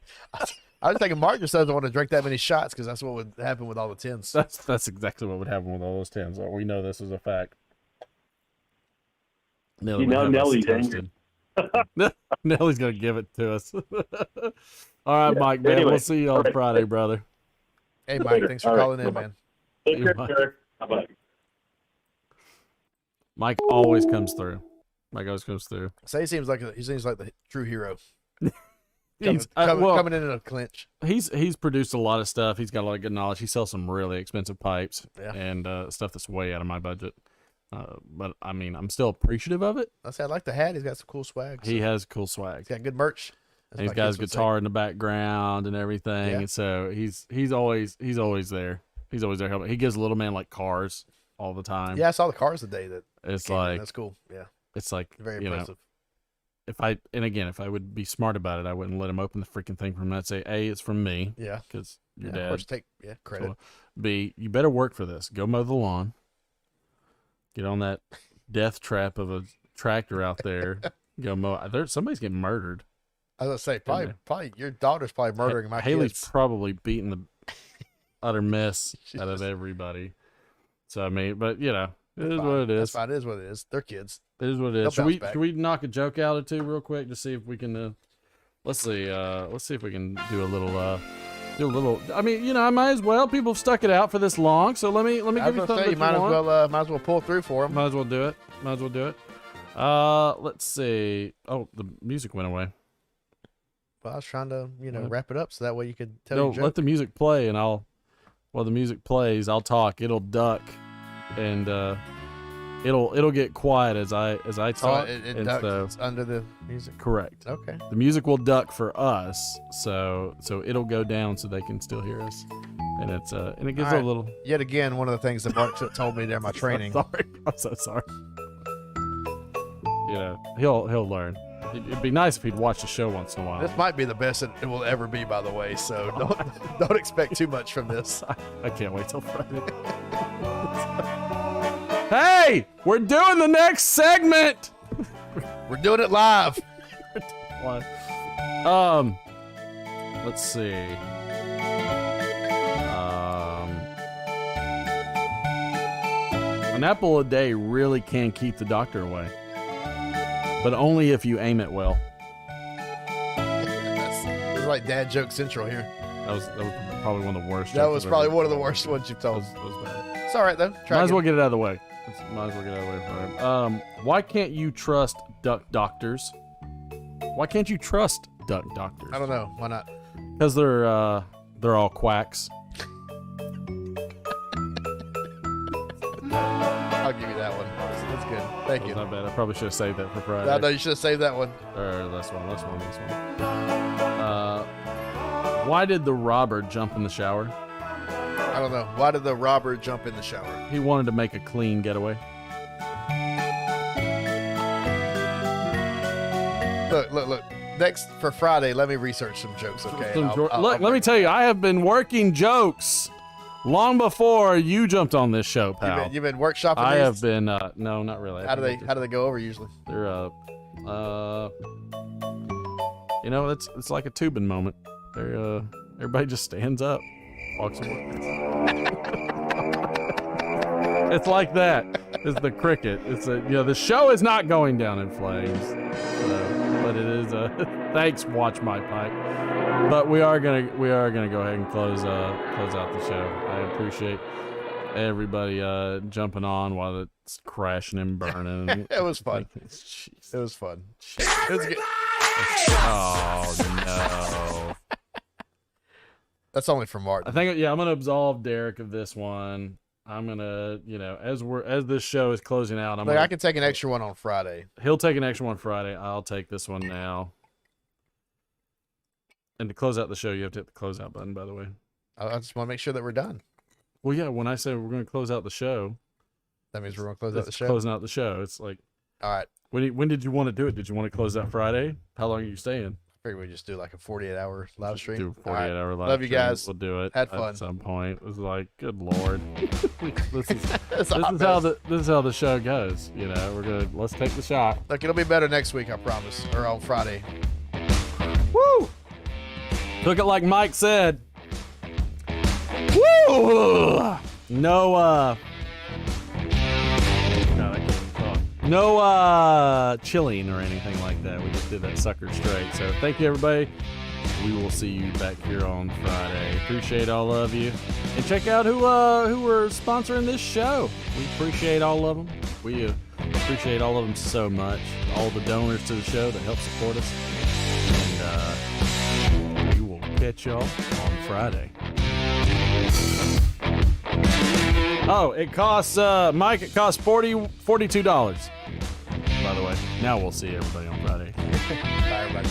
I was thinking Mark just doesn't want to drink that many shots because that's what would happen with all the tins. That's exactly what would happen with all those tins. We know this is a fact. Nellie's angry. Nellie's gonna give it to us. All right, Mike, man. Anyway, we'll see you on Friday, brother. Hey, Mike, thanks for calling in, man. Take care, Derek. Bye-bye. Mike always comes through. Mike always comes through. So he seems like the true hero. He's coming in a clinch. He's produced a lot of stuff. He's got a lot of good knowledge. He sells some really expensive pipes and stuff that's way out of my budget. But I mean, I'm still appreciative of it. I like the hat. He's got some cool swag. He has cool swag. He's got good merch. And he's got his guitar in the background and everything. Yeah. And so he's always there. He's always there helping. He gives little man like cars all the time. Yeah, I saw the cars today. It's like that's cool. Yeah, it's like very impressive. If I would be smart about it, I wouldn't let him open the freaking thing from him. I'd say, A, it's from me. Yeah, because your dad. dad. Of course, take credit. So, B, you better work for this. Go mow the lawn. Get on that death trap of a tractor out there. Go mow. Somebody's getting murdered. I was gonna say probably your daughter's probably murdering my Haley's kids. probably beating the utter mess out of everybody. So I mean, but you know, it is what it is. That's fine. It is what it is. They're kids. It is what it is. They'll bounce back. Should we knock a joke out or two real quick to see if we can? Let's see if we can do a little. I mean, you know, I might as well. People have stuck it out for this long, so let me give you something. You might as well pull through for them. Might as well do it. Let's see. Oh, the music went away. Well, I was trying to, wrap it up so that way you could tell your joke. Let the music play, and while the music plays, I'll talk. It'll duck, and it'll get quiet as I talk. It ducks under the music. Correct. Okay. The music will duck for us, so it'll go down so they can still hear us, and it gives a little. Yet again, one of the things that Mark told me during my training. I'm so sorry. He'll learn. It'd be nice if he'd watch the show once in a while. This might be the best it will ever be, by the way. So don't expect too much from this. I can't wait till Friday. Hey, we're doing the next segment. We're doing it live. Let's see. An apple a day really can keep the doctor away. But only if you aim it well. It's like Dad Joke Central here. That was probably one of the worst. That was probably one of the worst ones you've told. That was bad. It's all right though. Might as well get it out of the way. Might as well get out of the way for him. Why can't you trust duck doctors? Why can't you trust duck doctors? I don't know. Why not? Because they're all quacks. I'll give you that one. That's good. Thank you. Not bad. I probably should have saved that for Friday. No, you should have saved that one. Or this one. Why did the robber jump in the shower? I don't know. Why did the robber jump in the shower? He wanted to make a clean getaway. Look. Next for Friday, let me research some jokes, okay? Let me tell you, I have been working jokes long before you jumped on this show, pal. You've been workshopping I these? have been. No, not really. How do they go over usually? They're it's like a tubing moment. They're everybody just stands up, walks away. It's like that. It's the cricket. It's the show is not going down in flames, but it is thanks, Watch My Pipe. But we are gonna go ahead and close out the show. I appreciate everybody jumping on while it's crashing and burning. It was fun. It was fun. It was good. Oh no. That's only for Martin. I think I'm gonna absolve Derek of this one. I'm gonna, as this show is closing out, I can take an extra one on Friday. He'll take an extra one Friday. I'll take this one now. And to close out the show, you have to hit the close out button, by the way. I just want to make sure that we're done. Well, yeah. When I say we're gonna close out the show, that means we're gonna close out the show. Closing out the show. It's like, all right. When did you want to do it? Did you want to close out Friday? How long are you staying? I figure we just do like a 48-hour live stream. Do a 48-hour live Love you stream. guys. We'll do it. Had fun at some point. It was like, good lord. this is this is how the show goes. Let's take the shot. Look, it'll be better next week, I promise, or on Friday. Woo! Took it like Mike said. Woo! No chilling or anything like that. We just did that sucker straight. So thank you, everybody. We will see you back here on Friday. Appreciate all of you. And check out who are sponsoring this show. We appreciate all of them. We appreciate all of them so much. All the donors to the show that help support us. And we will catch y'all on Friday. Oh, it costs, Mike, it costs $42. By the way, now we'll see everybody on Friday. Bye, everybody.